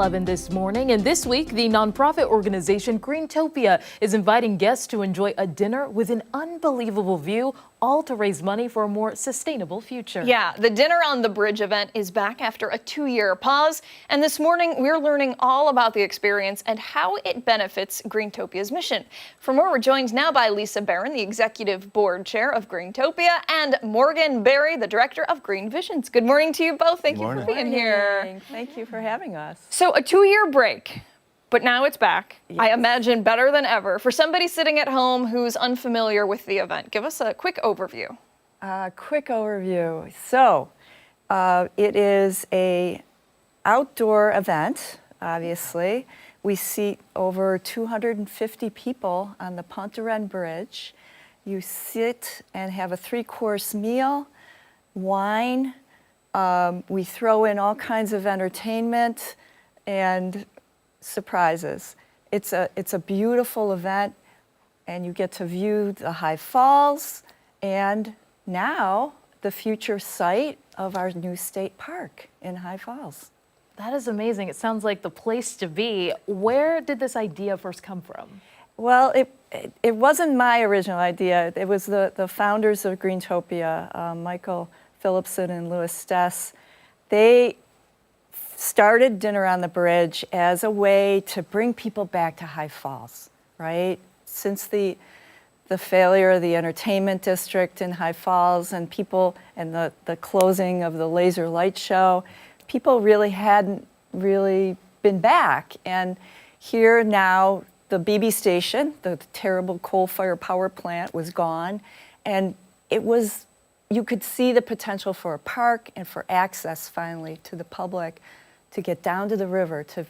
11 this morning, and this week, the nonprofit organization Greentopia is inviting guests to enjoy a dinner with an unbelievable view, all to raise money for a more sustainable future. Yeah, the Dinner on the Bridge event is back after a 2-year pause, and this morning we're learning all about the experience and how it benefits Greentopia's mission. For more, we're joined now by Lisa Barron, the Executive Board Chair of Greentopia, and Morgan Berry, the Director of Green Visions. Good morning to you both. Thank you for being here. Thank you for having us. So a 2-year break, but now it's back. Yes. I imagine better than ever. For somebody sitting at home who's unfamiliar with the event, give us a quick overview. So it is a outdoor event, obviously. We seat over 250 people on the Pontarén Bridge. You sit and have a 3-course meal, wine. We throw in all kinds of entertainment and surprises. It's a beautiful event, and you get to view the High Falls and now the future site of our new state park in High Falls. That is amazing. It sounds like the place to be. Where did this idea first come from? Well, it wasn't my original idea. It was the founders of Greentopia, Michael Phillipson and Louis Stess. They started Dinner on the Bridge as a way to bring people back to High Falls, right? Since the failure of the entertainment district in High Falls and the closing of the laser light show, people really hadn't really been back. And here now, the BB station, the terrible coal-fired power plant, was gone, and you could see the potential for a park and for access finally to the public to get down to the river, to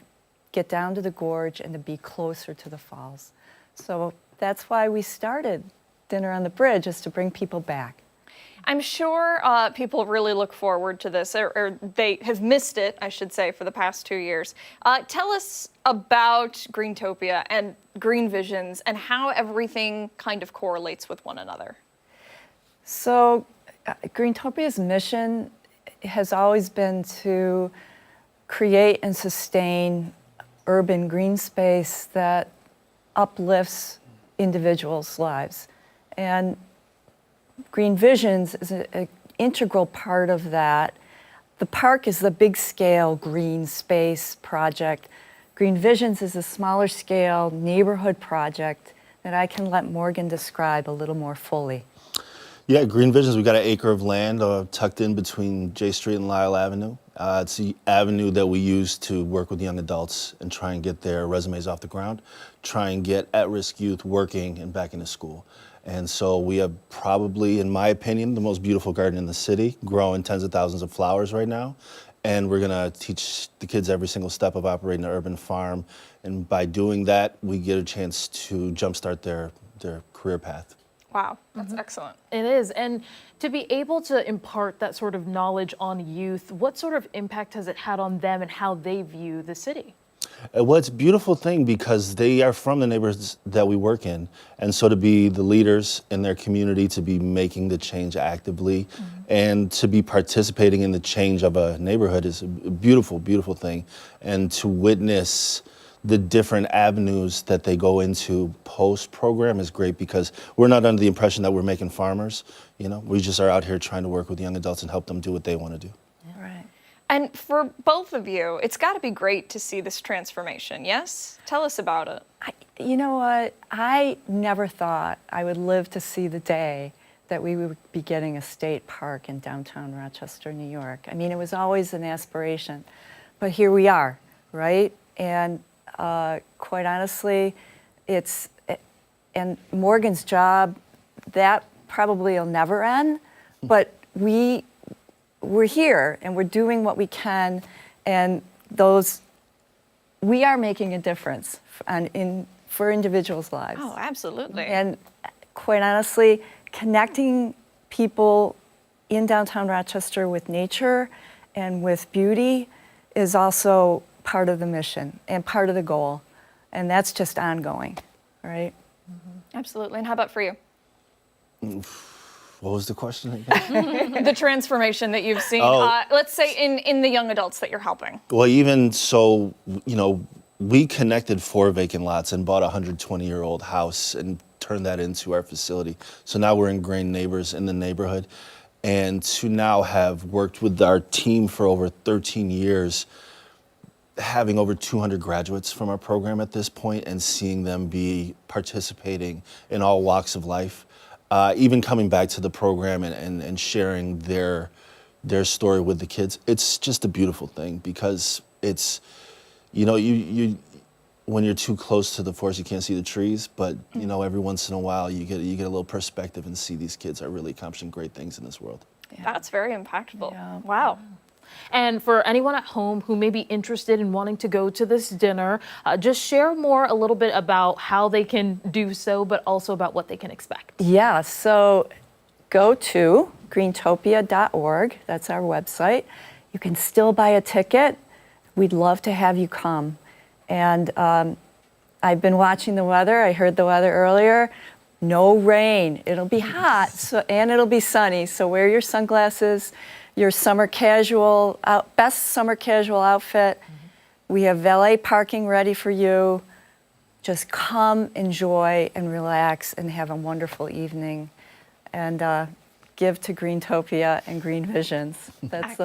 get down to the gorge, and to be closer to the falls. So that's why we started Dinner on the Bridge, is to bring people back. I'm sure people really look forward to this, or they have missed it, I should say, for the past 2 years. Tell us about Greentopia and Green Visions and how everything kind of correlates with one another. So Greentopia's mission has always been to create and sustain urban green space that uplifts individuals' lives. And Green Visions is an integral part of that. The park is the big scale green space project. Green Visions is a smaller scale neighborhood project that I can let Morgan describe a little more fully. Yeah, Green Visions, we got an acre of land tucked in between J Street and Lyle Avenue. It's the avenue that we use to work with young adults and try and get their resumes off the ground, try and get at-risk youth working and back into school. And so we have probably, in my opinion, the most beautiful garden in the city, growing tens of thousands of flowers right now. And we're gonna teach the kids every single step of operating an urban farm. And by doing that, we get a chance to jumpstart their career path. Wow, that's excellent. It is. And to be able to impart that sort of knowledge on youth, what sort of impact has it had on them and how they view the city? Well, it's a beautiful thing because they are from the neighborhoods that we work in. And so to be the leaders in their community, to be making the change actively, and to be participating in the change of a neighborhood is a beautiful, beautiful thing. And to witness the different avenues that they go into post-program is great because we're not under the impression that we're making farmers. You know, we just are out here trying to work with young adults and help them do what they want to do. Right. And for both of you, it's got to be great to see this transformation, yes? Tell us about it. You know what? I never thought I would live to see the day that we would be getting a state park in downtown Rochester, New York. I mean, it was always an aspiration, but here we are, right? And quite honestly, and Morgan's job, that probably will never end, but we're here and we're doing what we can, and we are making a difference for individuals' lives. Oh, absolutely. And quite honestly, connecting people in downtown Rochester with nature and with beauty is also part of the mission and part of the goal, and that's just ongoing, right? Absolutely. And how about for you? What was the question again? The transformation that you've seen, let's say in the young adults that you're helping. Well, even so, we connected 4 vacant lots and bought a 120-year-old house and turned that into our facility. So now we're ingrained neighbors in the neighborhood. And to now have worked with our team for over 13 years, having over 200 graduates from our program at this point and seeing them be participating in all walks of life, even coming back to the program and sharing their story with the kids, it's just a beautiful thing because it's, you when you're too close to the forest, you can't see the trees, but every once in a while you get a little perspective and see these kids are really accomplishing great things in this world. Yeah. That's very impactful. Yeah. Wow. And for anyone at home who may be interested in wanting to go to this dinner, just share a little bit about how they can do so, but also about what they can expect. Yeah, so go to greentopia.org. That's our website. You can still buy a ticket. We'd love to have you come. And I've been watching the weather. I heard the weather earlier. No rain. It'll be hot, and it'll be sunny. So wear your sunglasses, your summer casual, best summer casual outfit. We have valet parking ready for you. Just come, enjoy, and relax, and have a wonderful evening. And give to Greentopia and Green Visions. That's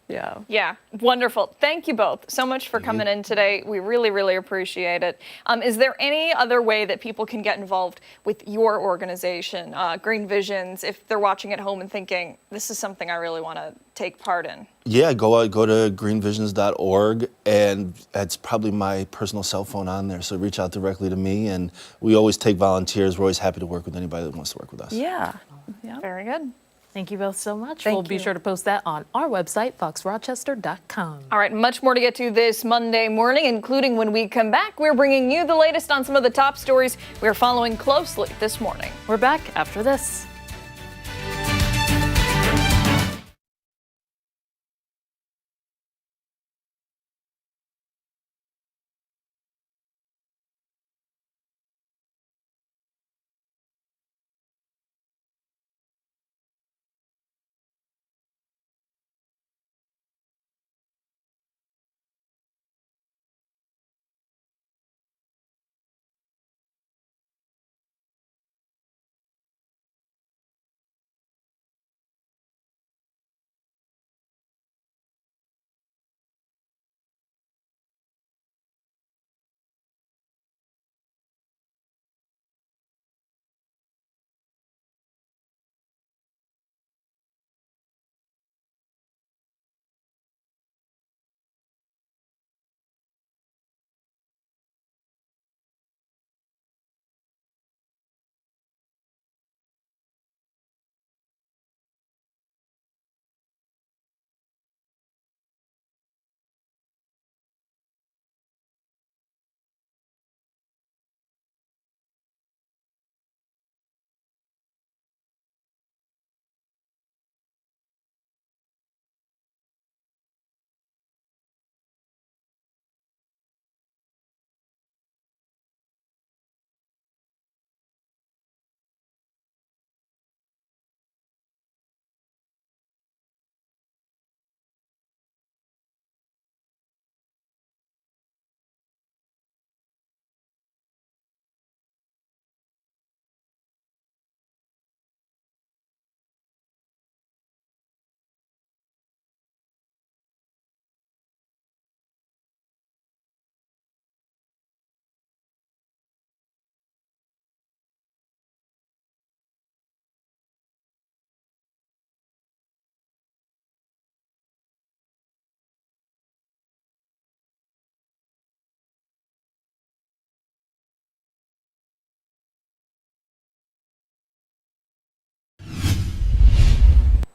yeah. Yeah, wonderful. Thank you both so much for coming in today. We really, really appreciate it. Is there any other way that people can get involved with your organization, Green Visions, if they're watching at home and thinking, this is something I really want to take part in? Yeah, go to greenvisions.org, and that's probably my personal cell phone on there, so reach out directly to me, and we always take volunteers. We're always happy to work with anybody that wants to work with us. Yeah. Very good. Thank you both so much. Thank we'll be you. sure to post that on our website, foxrochester.com. All right, much more to get to this Monday morning, including when we come back. We're bringing you the latest on some of the top stories we're following closely this morning. We're back after this.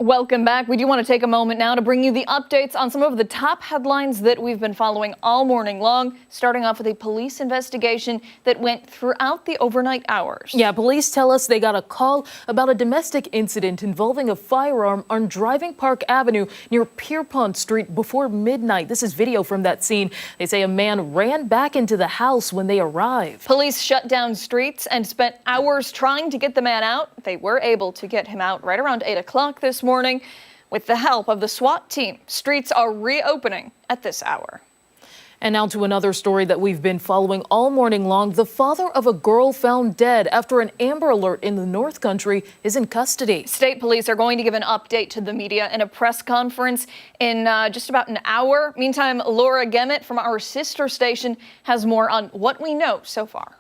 Welcome back. We do want to take a moment now to bring you the updates on some of the top headlines that we've been following all morning long, starting off with a police investigation that went throughout the overnight hours. Yeah, police tell us they got a call about a domestic incident involving a firearm on Driving Park Avenue near Pierpont Street before midnight. This is video from that scene. They say a man ran back into the house when they arrived. Police shut down streets and spent hours trying to get the man out. They were able to get him out right around 8 o'clock this morning. With the help of the SWAT team, streets are reopening at this hour. And now to another story that we've been following all morning long. The father of a girl found dead after an Amber Alert in the North Country is in custody. State police are going to give an update to the media in a press conference in just about an hour. Meantime, Laura Gemmett from our sister station has more on what we know so far.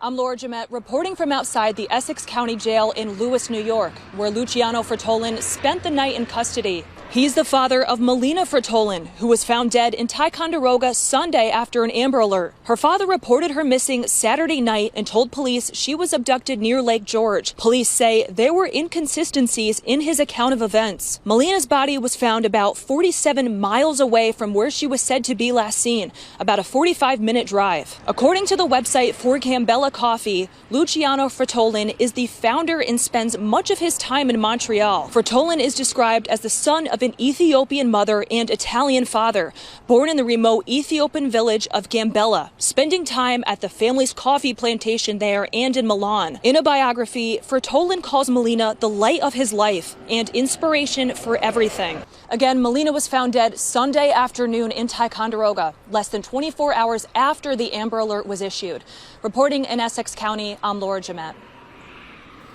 I'm Laura Gemmett reporting from outside the Essex County Jail in Lewis, New York, where Luciano Fratolin spent the night in custody. He's the father of Melina Fratolin, who was found dead in Ticonderoga Sunday after an Amber Alert. Her father reported her missing Saturday night and told police she was abducted near Lake George. Police say there were inconsistencies in his account of events. Melina's body was found about 47 miles away from where she was said to be last seen, about a 45-minute drive. According to the website For Gambella Coffee, Luciano Fratolin is the founder and spends much of his time in Montreal. Fratolin is described as the son of an Ethiopian mother and Italian father, born in the remote Ethiopian village of Gambella, spending time at the family's coffee plantation there and in Milan. In a biography, Fratolin calls Melina the light of his life and inspiration for everything. Again, Melina was found dead Sunday afternoon in Ticonderoga, less than 24 hours after the Amber Alert was issued. Reporting in Essex County, I'm Laura Gemmett.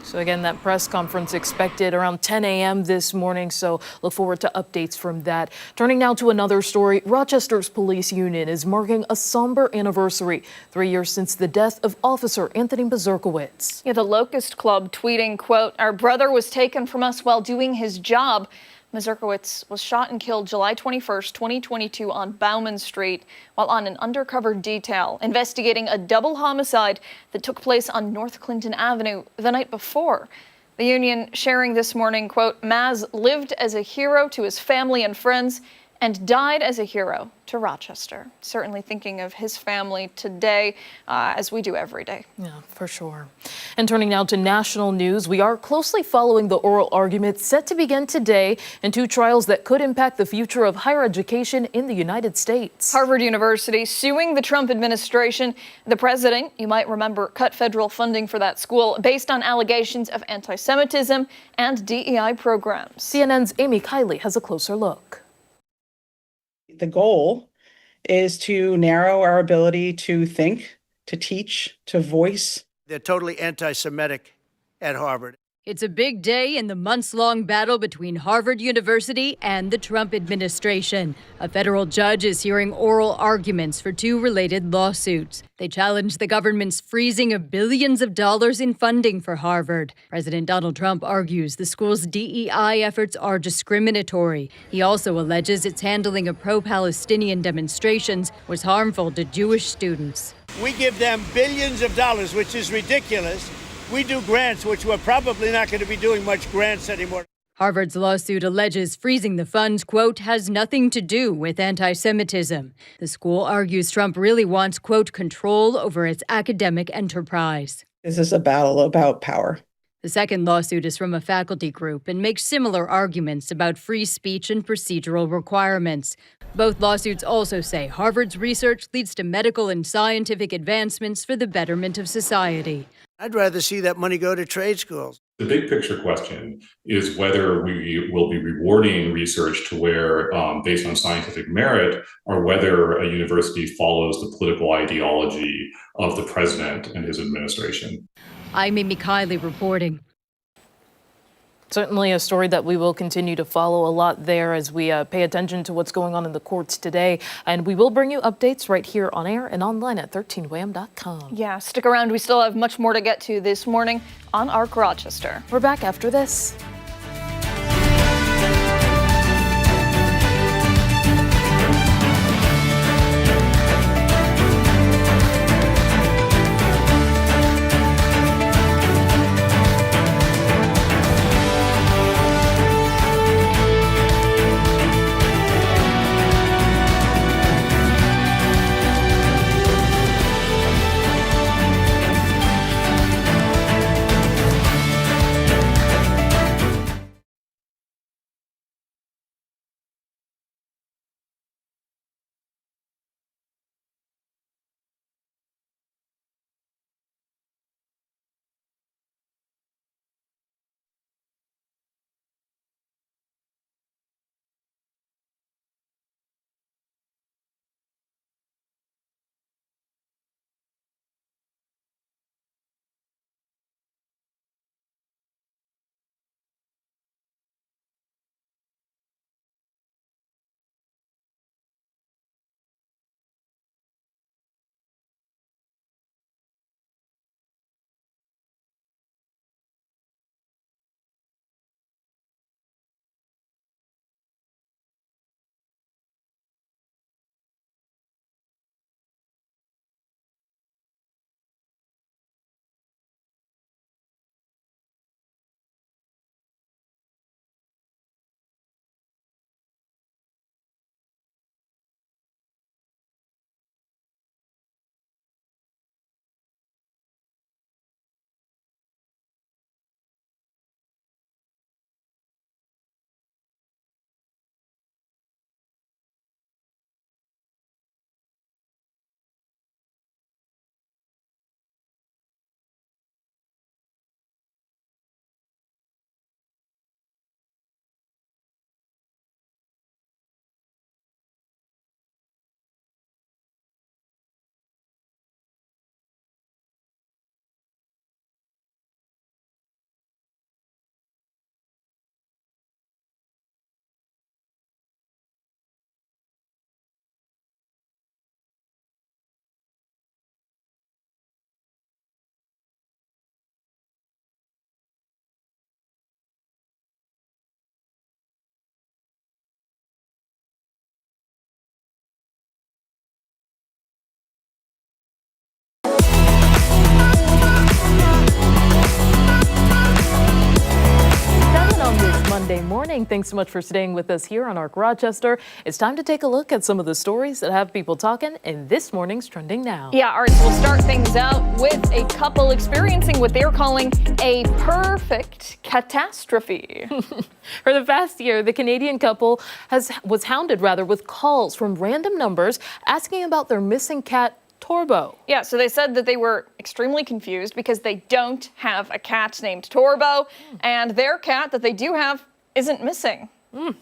So again, that press conference expected around 10 a.m. this morning, so look forward to updates from that. Turning now to another story, Rochester's police unit is marking a somber anniversary, 3 years since the death of Officer Anthony Mazurkowicz. Yeah, the Locust Club tweeting, quote, "Our brother was taken from us while doing his job." Mazurkowicz was shot and killed July 21st, 2022 on Bauman Street while on an undercover detail investigating a double homicide that took place on North Clinton Avenue the night before. The union sharing this morning, quote, "Maz lived as a hero to his family and friends and died as a hero to Rochester." Certainly thinking of his family today, as we do every day. Yeah, for sure. And turning now to national news, we are closely following the oral argument set to begin today in two trials that could impact the future of higher education in the United States. Harvard University suing the Trump administration. The president, you might remember, cut federal funding for that school based on allegations of anti-Semitism and DEI programs. CNN's Amy Kiley has a closer look. The goal is to narrow our ability to think, to teach, to voice. They're totally anti-Semitic at Harvard. It's a big day in the months-long battle between Harvard University and the Trump administration. A federal judge is hearing oral arguments for two related lawsuits. They challenge the government's freezing of billions of dollars in funding for Harvard. President Donald Trump argues the school's DEI efforts are discriminatory. He also alleges its handling of pro-Palestinian demonstrations was harmful to Jewish students. We give them billions of dollars, which is ridiculous. We do grants, which we're probably not going to be doing much grants anymore. Harvard's lawsuit alleges freezing the funds, quote, has nothing to do with anti-Semitism. The school argues Trump really wants, quote, control over its academic enterprise. This is a battle about power. The second lawsuit is from a faculty group and makes similar arguments about free speech and procedural requirements. Both lawsuits also say Harvard's research leads to medical and scientific advancements for the betterment of society. I'd rather see that money go to trade schools. The big picture question is whether we will be rewarding research to where, based on scientific merit, or whether a university follows the political ideology of the president and his administration. I'm Amy Kiley reporting. Certainly a story that we will continue to follow a lot there as we pay attention to what's going on in the courts today. And we will bring you updates right here on air and online at 13wham.com. Yeah, stick around. We still have much more to get to this morning on ARC Rochester. We're back after this. It's Monday morning. Thanks so much for staying with us here on ARC Rochester. It's time to take a look at some of the stories that have people talking in this morning's Trending Now. Yeah, Art, we'll start things out with a couple experiencing what they're calling a perfect catastrophe. For the past year, the Canadian couple was hounded with calls from random numbers asking about their missing cat, Torbo. Yeah, so they said that they were extremely confused because they don't have a cat named Torbo, and their cat that they do have isn't missing.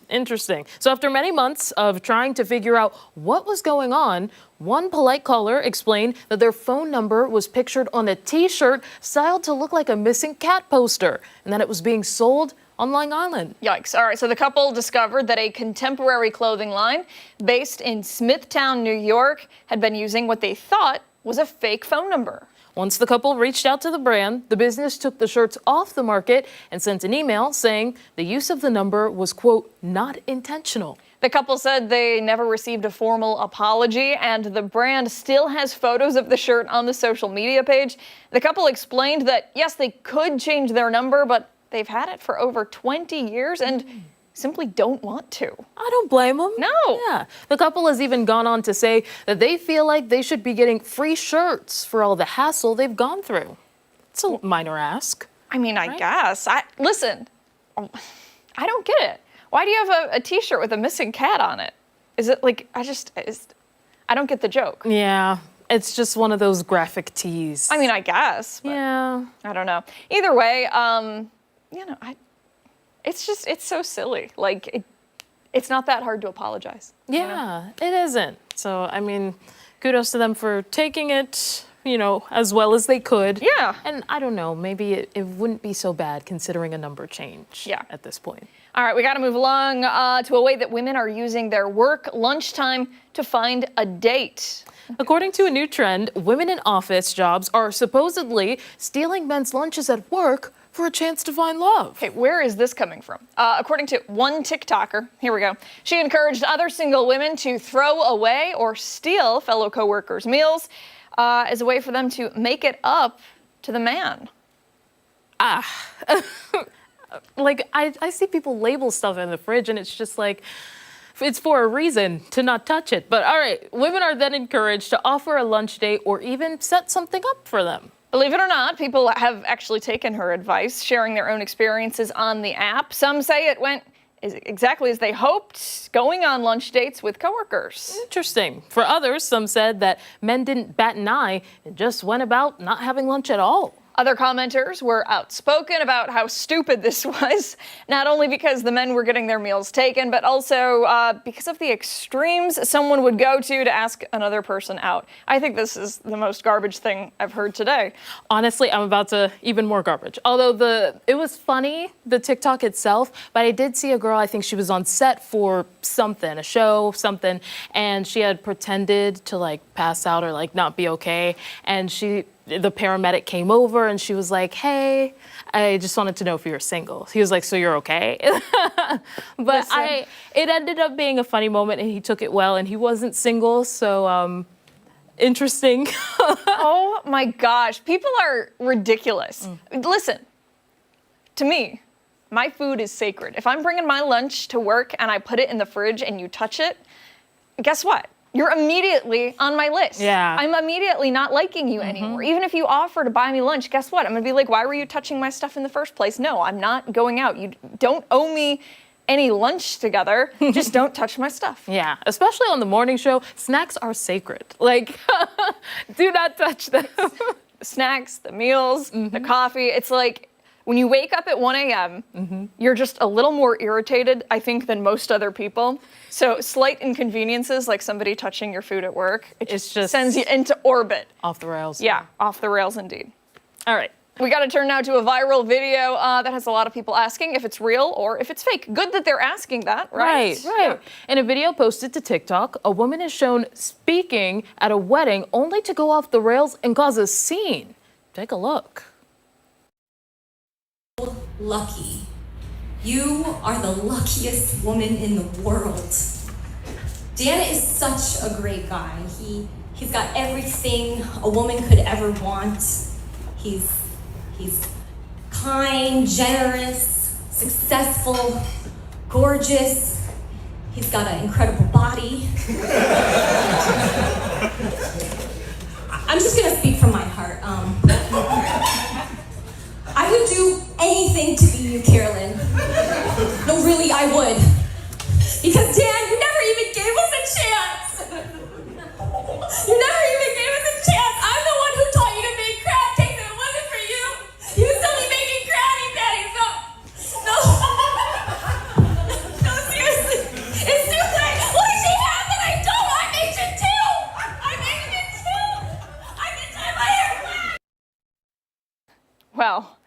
Interesting. So after many months of trying to figure out what was going on, one polite caller explained that their phone number was pictured on a T-shirt styled to look like a missing cat poster, and that it was being sold on Long Island. Yikes. All right, so the couple discovered that a contemporary clothing line based in Smithtown, New York, had been using what they thought was a fake phone number. Once the couple reached out to the brand, the business took the shirts off the market and sent an email saying the use of the number was, quote, not intentional. The couple said they never received a formal apology, and the brand still has photos of the shirt on the social media page. The couple explained that, yes, they could change their number, but they've had it for over 20 years and simply don't want to. I don't blame them. No. Yeah. The couple has even gone on to say that they feel like they should be getting free shirts for all the hassle they've gone through. It's a minor ask. I mean, I guess. Listen, I don't get it. Why do you have a T-shirt with a missing cat on it? Is it like, I don't get the joke. Yeah. It's just one of those graphic tees. I mean, I guess. But yeah. I don't know. Either way, it's so silly. Like, it's not that hard to apologize. Yeah, it isn't. So, I mean, kudos to them for taking it, as well as they could. Yeah. And I don't know, maybe it wouldn't be so bad considering a number change at this point. All right, we got to move along to a way that women are using their work lunchtime to find a date. According to a new trend, women in office jobs are supposedly stealing men's lunches at work for a chance to find love. Okay, where is this coming from? According to one TikToker, here we go. She encouraged other single women to throw away or steal fellow coworkers' meals as a way for them to make it up to the man. Like, I see people label stuff in the fridge and it's just like, it's for a reason to not touch it. But all right, women are then encouraged to offer a lunch date or even set something up for them. Believe it or not, people have actually taken her advice, sharing their own experiences on the app. Some say it went exactly as they hoped, going on lunch dates with coworkers. Interesting. For others, some said that men didn't bat an eye and just went about not having lunch at all. Other commenters were outspoken about how stupid this was, not only because the men were getting their meals taken, but also because of the extremes someone would go to ask another person out. I think this is the most garbage thing I've heard today. Honestly, I'm about to even more garbage. Although it was funny, the TikTok itself, but I did see a girl, I think she was on set for something, a show, something, and she had pretended to like pass out or like not be okay, and the paramedic came over and she was like, hey, I just wanted to know if you were single. He was like, so you're okay? But it ended up being a funny moment and he took it well and he wasn't single, so interesting. Oh my gosh, people are ridiculous. Listen, to me, my food is sacred. If I'm bringing my lunch to work and I put it in the fridge and you touch it, guess what? You're immediately on my list. Yeah. I'm immediately not liking you anymore. Even if you offer to buy me lunch, guess what? I'm gonna be like, why were you touching my stuff in the first place? No, I'm not going out. You don't owe me any lunch together. Just don't touch my stuff. Yeah, especially on the morning show, snacks are sacred. Like, do not touch them. Snacks, the meals, the coffee. It's like, when you wake up at 1 a.m., you're just a little more irritated, I think, than most other people. So slight inconveniences, like somebody touching your food at work, it just sends you into orbit. Off the rails. Yeah, off the rails indeed. All right, we got to turn now to a viral video that has a lot of people asking if it's real or if it's fake. Good that they're asking that, right? Right. Yeah. In a video posted to TikTok, a woman is shown speaking at a wedding only to go off the rails and cause a scene. Take a look. Lucky. You are the luckiest woman in the world. Dan is such a great guy. He's got everything a woman could ever want. He's kind, generous, successful, gorgeous. He's got an incredible body. I'm just gonna speak from my heart. I would do anything to be you, Carolyn. No, really, I would. Because Dan, you never even gave us a chance. You never even gave us a chance. I'm the one who taught you to make crab cakes, and it wasn't for you. You would still be making Krabby Patties. No, seriously. It's too late. What does she have that I don't? I'm Asian too. I'm Asian too. I can dye my hair black. Well,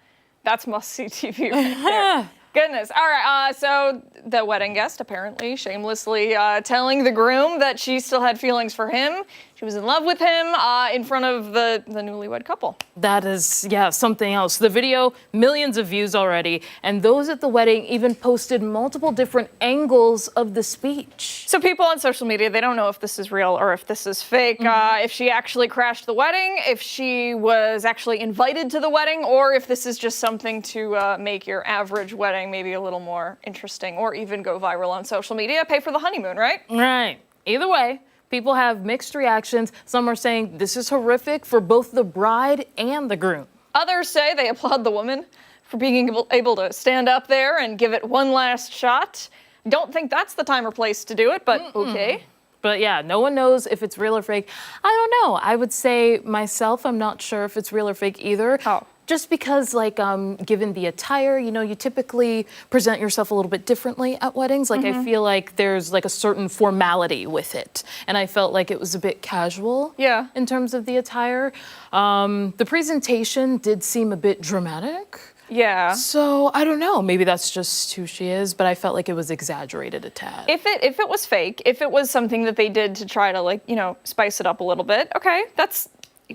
that's must-see TV right there. Goodness. All right. So the wedding guest apparently shamelessly telling the groom that she still had feelings for him. She was in love with him in front of the newlywed couple. That is, yeah, something else. The video, millions of views already, and those at the wedding even posted multiple different angles of the speech. So people on social media, they don't know if this is real or if this is fake, if she actually crashed the wedding, if she was actually invited to the wedding, or if this is just something to make your average wedding maybe a little more interesting or even go viral on social media. Pay for the honeymoon, right? Right. Either way, people have mixed reactions. Some are saying this is horrific for both the bride and the groom. Others say they applaud the woman for being able to stand up there and give it one last shot. Don't think that's the time or place to do it, but okay. But yeah, no one knows if it's real or fake. I don't know. I would say myself, I'm not sure if it's real or fake either. Oh. Just because, like, given the attire, you know, you typically present yourself a little bit differently at weddings. Like, I feel like there's, like, a certain formality with it. And I felt like it was a bit casual in terms of the attire. The presentation did seem a bit dramatic. Yeah. So, I don't know. Maybe that's just who she is, but I felt like it was exaggerated a tad. If it was fake, if it was something that they did to try to, like, you know, spice it up a little bit, okay, that's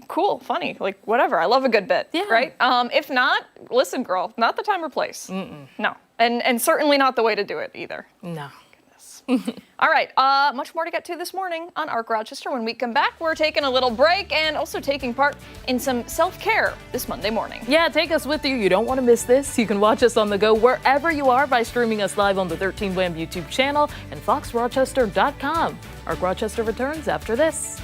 cool, funny, like whatever. I love a good bit, right? If not, listen, girl, not the time or place. No, and certainly not the way to do it either. No. Goodness. All right, much more to get to this morning on ARC Rochester. When we come back, we're taking a little break and also taking part in some self-care this Monday morning. Yeah, take us with you. You don't want to miss this. You can watch us on the go wherever you are by streaming us live on the 13 Wham YouTube channel and foxrochester.com. ARC Rochester returns after this.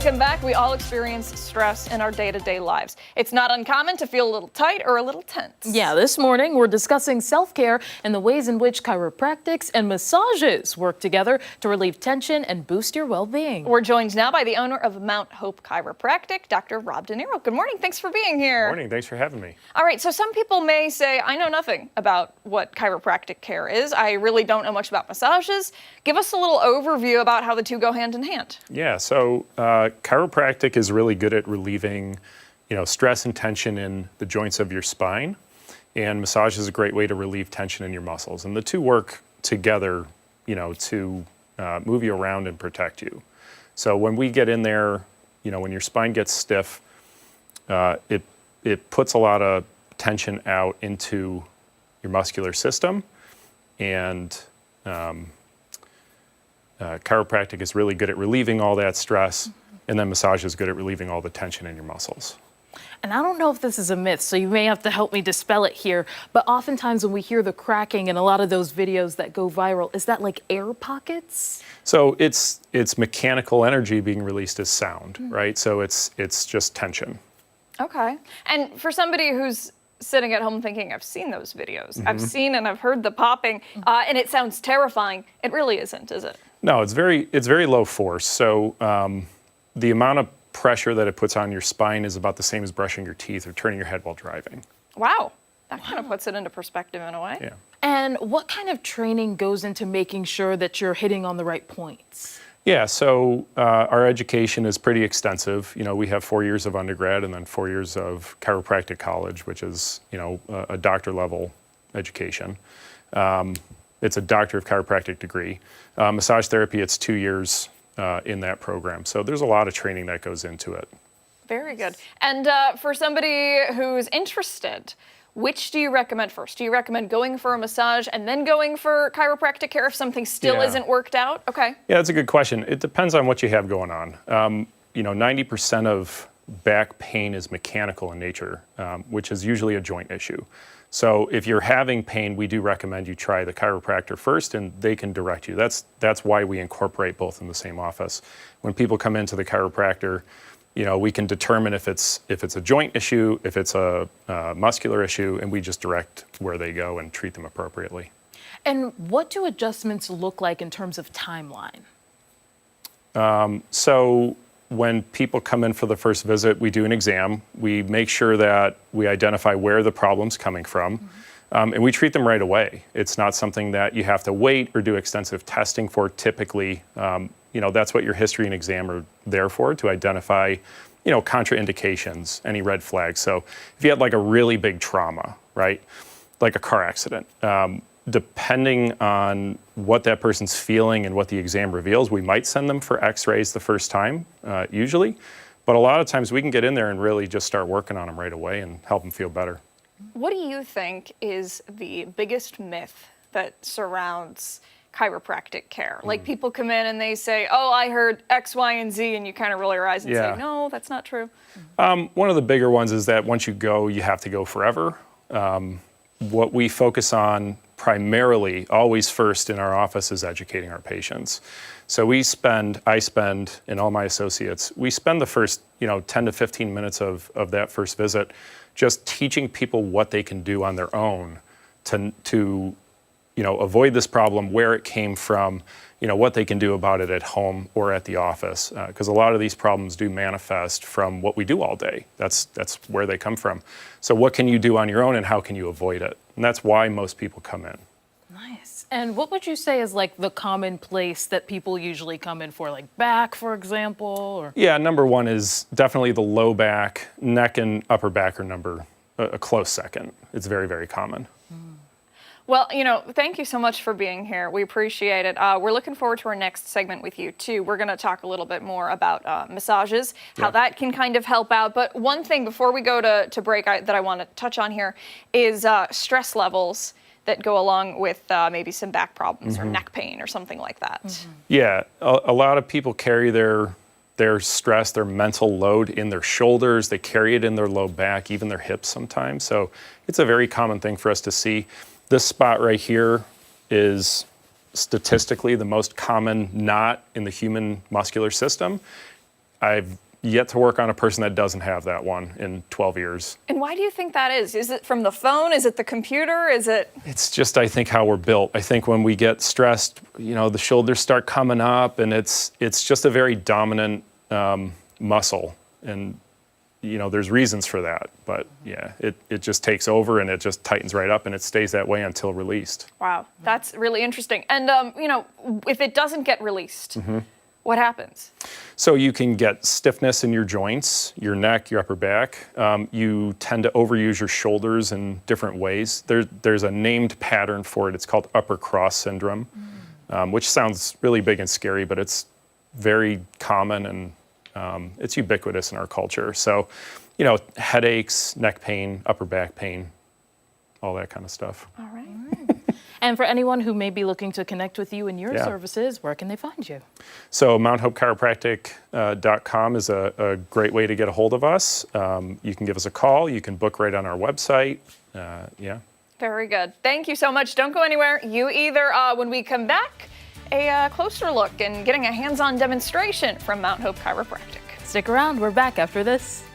Welcome back. We all experience stress in our day-to-day lives. It's not uncommon to feel a little tight or a little tense. Yeah, this morning we're discussing self-care and the ways in which chiropractics and massages work together to relieve tension and boost your well-being. We're joined now by the owner of Mount Hope Chiropractic, Dr. Rob De Niro. Good morning. Thanks for being here. Good morning. Thanks for having me. All right, so some people may say, I know nothing about what chiropractic care is. I really don't know much about massages. Give us a little overview about how the two go hand in hand. Yeah, so chiropractic is really good at relieving, stress and tension in the joints of your spine, and massage is a great way to relieve tension in your muscles. And the two work together, to move you around and protect you. So when we get in there, when your spine gets stiff, it puts a lot of tension out into your muscular system, and chiropractic is really good at relieving all that stress, and then massage is good at relieving all the tension in your muscles. And I don't know if this is a myth, so you may have to help me dispel it here, but oftentimes when we hear the cracking in a lot of those videos that go viral, is that like air pockets? So it's mechanical energy being released as sound, right? So it's just tension. Okay. And for somebody who's sitting at home thinking, I've seen those videos, I've seen and I've heard the popping, and it sounds terrifying, it really isn't, is it? No, it's very low force. So the amount of pressure that it puts on your spine is about the same as brushing your teeth or turning your head while driving. Wow. That kind of puts it into perspective in a way. Yeah. And what kind of training goes into making sure that you're hitting on the right points? Yeah, so our education is pretty extensive. We have 4 years of undergrad and then 4 years of chiropractic college, which is, a doctor level education. It's a doctor of chiropractic degree. Massage therapy, it's 2 years in that program. So there's a lot of training that goes into it. Very good. And for somebody who's interested, which do you recommend first? Do you recommend going for a massage and then going for chiropractic care if something still isn't worked out? Okay. Yeah, that's a good question. It depends on what you have going on. 90% of back pain is mechanical in nature, which is usually a joint issue. So if you're having pain, we do recommend you try the chiropractor first, and they can direct you. That's why we incorporate both in the same office. When people come into the chiropractor, we can determine if it's a joint issue, if it's a muscular issue, and we just direct where they go and treat them appropriately. And what do adjustments look like in terms of timeline? So when people come in for the first visit, we do an exam. We make sure that we identify where the problem's coming from, and we treat them right away. It's not something that you have to wait or do extensive testing for. Typically, that's what your history and exam are there for, to identify, contraindications, any red flags. So if you had like a really big trauma, right, like a car accident, depending on what that person's feeling and what the exam reveals, we might send them for x-rays the first time, usually. But a lot of times we can get in there and really just start working on them right away and help them feel better. What do you think is the biggest myth that surrounds chiropractic care? Like people come in and they say, oh, I heard X, Y, and Z, and you kind of roll your eyes and say, no, that's not true. One of the bigger ones is that once you go, you have to go forever. What we focus on primarily, always first in our office, is educating our patients. So I spend, and all my associates, we spend the first 10 to 15 minutes of that first visit just teaching people what they can do on their own to avoid this problem, where it came from, what they can do about it at home or at the office. Because a lot of these problems do manifest from what we do all day. That's where they come from. So what can you do on your own, and how can you avoid it? And that's why most people come in. Nice. And what would you say is like the common place that people usually come in for, like back, for example? Or? Yeah, number one is definitely the low back. Neck and upper back are a close second. It's very, very common. Well, thank you so much for being here. We appreciate it. We're looking forward to our next segment with you, too. We're going to talk a little bit more about massages, how that can kind of help out. But one thing before we go to break that I want to touch on here is stress levels that go along with maybe some back problems or neck pain or something like that. Yeah, a lot of people carry their stress, their mental load in their shoulders. They carry it in their low back, even their hips sometimes. So it's a very common thing for us to see. This spot right here is statistically the most common knot in the human muscular system. I've yet to work on a person that doesn't have that one in 12 years. And why do you think that is? Is it from the phone? Is it the computer? Is it? It's just, I think, how we're built. I think when we get stressed, the shoulders start coming up, and it's just a very dominant muscle. And, there's reasons for that. But, yeah, it just takes over, and it just tightens right up, and it stays that way until released. Wow, that's really interesting. And, if it doesn't get released, what happens? So you can get stiffness in your joints, your neck, your upper back. You tend to overuse your shoulders in different ways. There's a named pattern for it. It's called upper cross syndrome, which sounds really big and scary, but it's very common and it's ubiquitous in our culture. So, headaches, neck pain, upper back pain, all that kind of stuff. All right. And for anyone who may be looking to connect with you and your services, where can they find you? So MountHopeChiropractic.com is a great way to get a hold of us. You can give us a call. You can book right on our website. Very good. Thank you so much. Don't go anywhere. You either, when we come back, a closer look and getting a hands-on demonstration from Mount Hope Chiropractic. Stick around. We're back after this.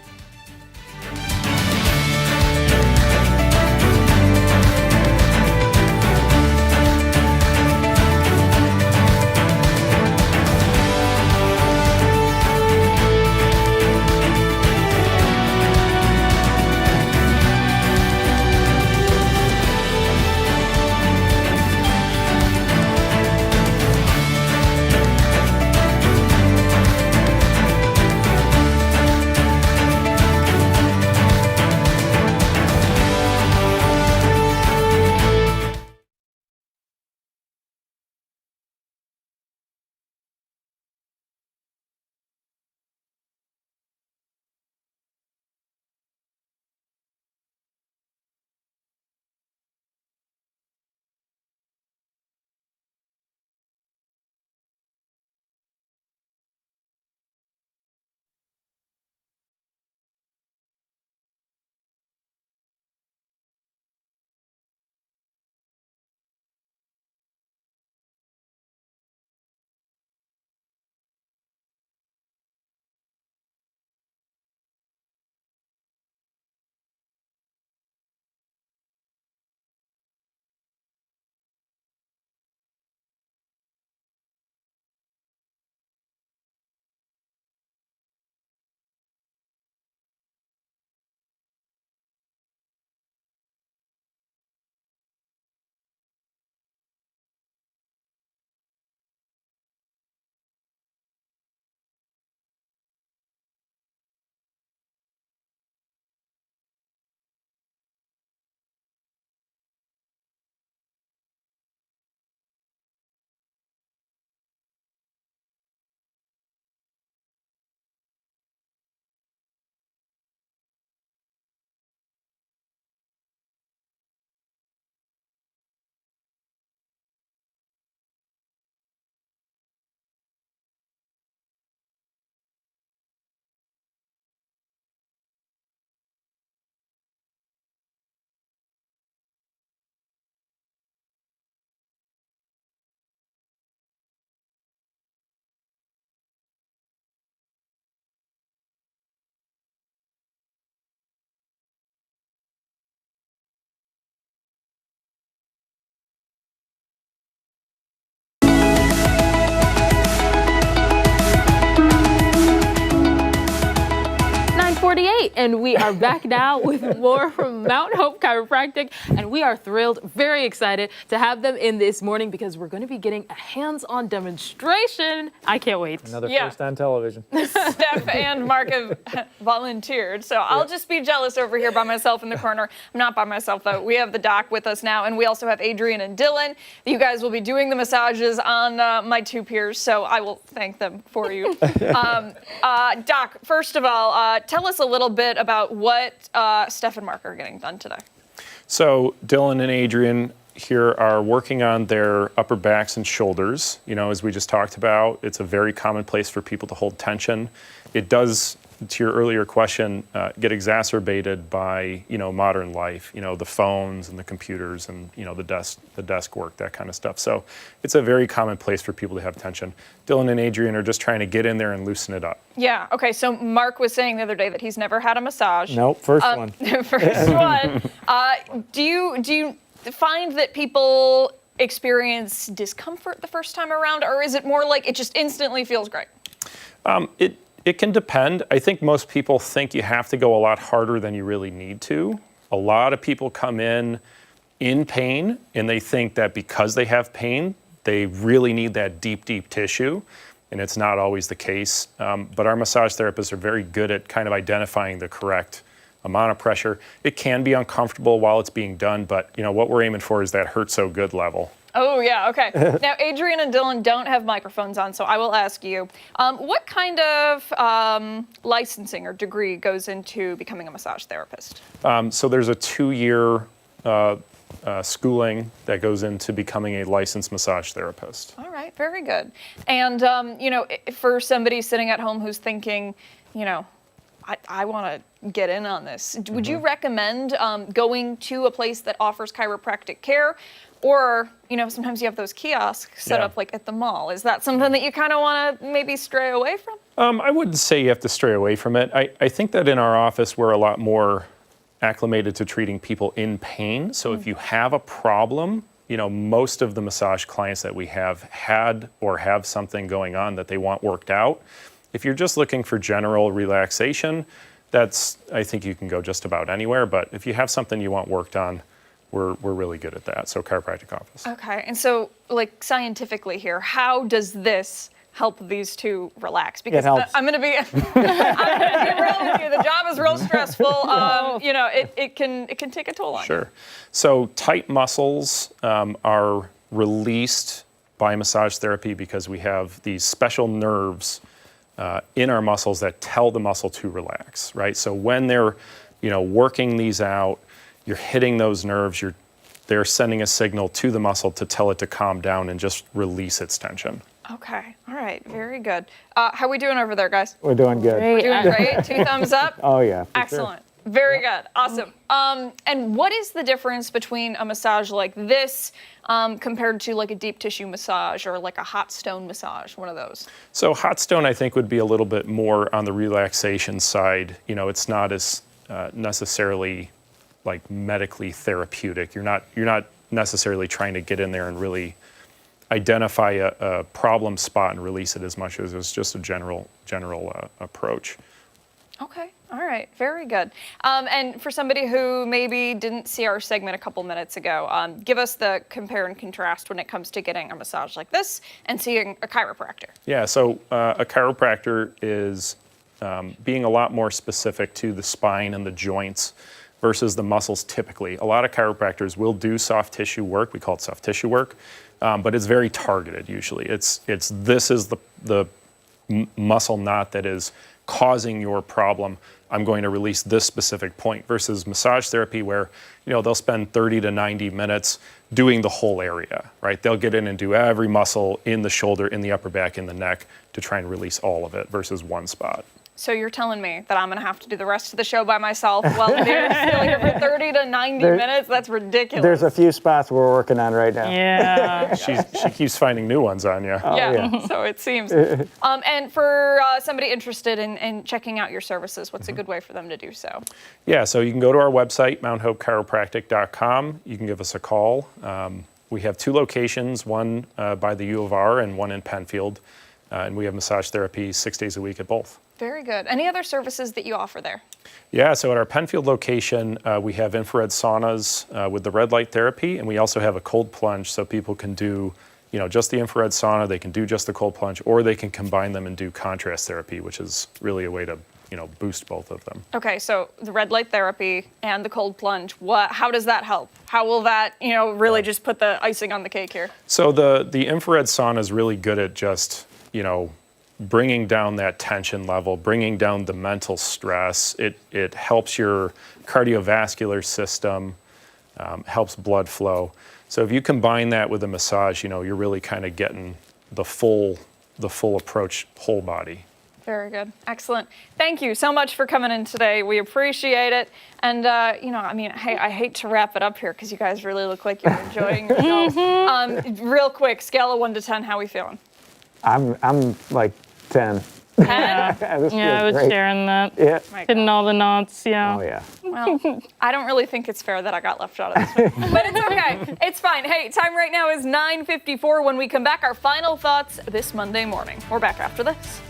And we are back now with more from Mount Hope Chiropractic, and we are thrilled, very excited to have them in this morning because we're going to be getting a hands-on demonstration. I can't wait. Another first on television. Steph and Mark have volunteered, so I'll just be jealous over here by myself in the corner. I'm not by myself, though. We have the doc with us now, and we also have Adrian and Dylan. You guys will be doing the massages on my two peers, so I will thank them for you. Doc, first of all, tell us a little bit about what Steph and Mark are getting done today. So Dylan and Adrian here are working on their upper backs and shoulders. As we just talked about, it's a very common place for people to hold tension. It does to your earlier question, get exacerbated by, modern life, the phones and the computers and, the desk work, that kind of stuff. So it's a very common place for people to have tension. Dylan and Adrian are just trying to get in there and loosen it up. Yeah. Okay. So Mark was saying the other day that he's never had a massage. Nope. First one. First one. Do you find that people experience discomfort the first time around, or is it more like it just instantly feels great? It can depend. I think most people think you have to go a lot harder than you really need to. A lot of people come in pain, and they think that because they have pain, they really need that deep, deep tissue, and it's not always the case. But our massage therapists are very good at kind of identifying the correct amount of pressure. It can be uncomfortable while it's being done, but what we're aiming for is that hurt so good level. Oh, yeah, okay. Now, Adrian and Dylan don't have microphones on, so I will ask you, what kind of licensing or degree goes into becoming a massage therapist? So there's a 2-year schooling that goes into becoming a licensed massage therapist. All right, very good. And, for somebody sitting at home who's thinking, I want to get in on this, would you recommend going to a place that offers chiropractic care? Or, sometimes you have those kiosks set up like at the mall. Is that something that you kind of want to maybe stray away from? I wouldn't say you have to stray away from it. I think that in our office, we're a lot more acclimated to treating people in pain. So if you have a problem, most of the massage clients that we have had or have something going on that they want worked out. If you're just looking for general relaxation, I think you can go just about anywhere. But if you have something you want worked on, we're really good at that. So chiropractic office. Okay, and so like scientifically here, how does this help these two relax? Because I'm going to be real with you. The job is real stressful. It can take a toll on you. Sure. So tight muscles are released by massage therapy because we have these special nerves in our muscles that tell the muscle to relax, right? So when they're, working these out, you're hitting those nerves, they're sending a signal to the muscle to tell it to calm down and just release its tension. Okay, all right, very good. How are we doing over there, guys? We're doing good. We're doing great. 2 thumbs up. Oh, yeah. Excellent. Very good. Awesome. And what is the difference between a massage like this compared to like a deep tissue massage or like a hot stone massage, one of those? So hot stone, I think, would be a little bit more on the relaxation side. It's not as necessarily like medically therapeutic. You're not necessarily trying to get in there and really identify a problem spot and release it as much as it's just a general approach. Okay. All right. Very good. And for somebody who maybe didn't see our segment a couple minutes ago, give us the compare and contrast when it comes to getting a massage like this and seeing a chiropractor. Yeah. So a chiropractor is being a lot more specific to the spine and the joints versus the muscles typically. A lot of chiropractors will do soft tissue work. We call it soft tissue work, but it's very targeted usually. This is the muscle knot that is causing your problem. I'm going to release this specific point versus massage therapy where, they'll spend 30 to 90 minutes doing the whole area, right? They'll get in and do every muscle in the shoulder, in the upper back, in the neck to try and release all of it versus one spot. So you're telling me that I'm going to have to do the rest of the show by myself while they're still here for 30 to 90 minutes? That's ridiculous. There's a few spots we're working on right now. Yeah. She keeps finding new ones on you. Yeah, so it seems. And for somebody interested in checking out your services, what's a good way for them to do so? Yeah, so you can go to our website, mounthopechiropractic.com. You can give us a call. We have 2 locations, one by the U of R and one in Penfield. And we have massage therapy 6 days a week at both. Very good. Any other services that you offer there? Yeah, so at our Penfield location, we have infrared saunas with the red light therapy, and we also have a cold plunge so people can do, just the infrared sauna, they can do just the cold plunge, or they can combine them and do contrast therapy, which is really a way to, boost both of them. Okay, so the red light therapy and the cold plunge, how does that help? How will that, really just put the icing on the cake here? So the infrared sauna is really good at just, bringing down that tension level, bringing down the mental stress. It helps your cardiovascular system, helps blood flow. So if you combine that with a massage, you're really kind of getting the full approach, whole body. Very good. Excellent. Thank you so much for coming in today. We appreciate it. And, hey, I hate to wrap it up here because you guys really look like you're enjoying yourselves. Real quick, scale of 1 to 10, how we feeling? I'm like 10. 10? I was great. sharing that. Yeah. Hitting all the knots, yeah. Oh, yeah. Well, I don't really think it's fair that I got left out of this one. But it's okay. It's fine. Hey, time right now is 9:54. When we come back, our final thoughts this Monday morning. We're back after this.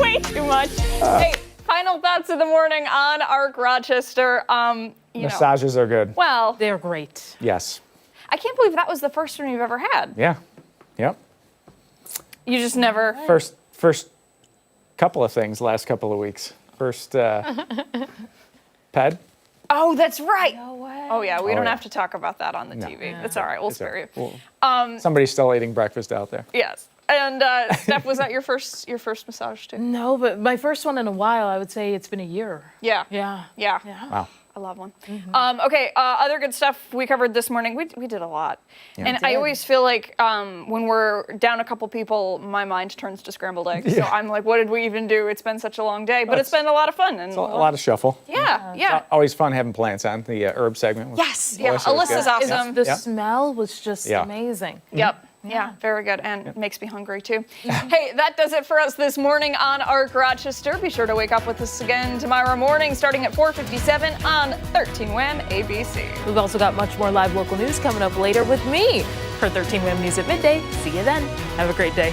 Way too much. Hey, final thoughts of the morning on ARC Rochester. Massages are good. Well, they're great. Yes. I can't believe that was the first one you've ever had. Yeah. Yep. You just never. First couple of things last couple of weeks. First, ped. Oh, that's right. No way. Oh yeah, we don't yeah. have to talk about that on the TV. That's all right. We'll spare you. Somebody's still eating breakfast out there. Yes. And Steph, was that your first massage too? No, but my first one in a while. I would say it's been a year. Yeah. Yeah. Wow. I love one. Okay, other good stuff we covered this morning. We did a lot. Yeah. And I always feel like when we're down a couple people, my mind turns to scrambled eggs. So I'm like, what did we even do? It's been such a long day, but it's been a lot of fun. And It's a lot of shuffle. Yeah. It's always fun having plants on. The herb segment. Yes. Elissa was Alyssa's good. awesome. The smell was just amazing. Yep. Yeah, very good, and makes me hungry too. Hey, that does it for us this morning on ARC Rochester. Be sure to wake up with us again tomorrow morning, starting at 4:57 on 13 WHAM ABC. We've also got much more live local news coming up later with me for 13 WHAM News at midday. See you then. Have a great day.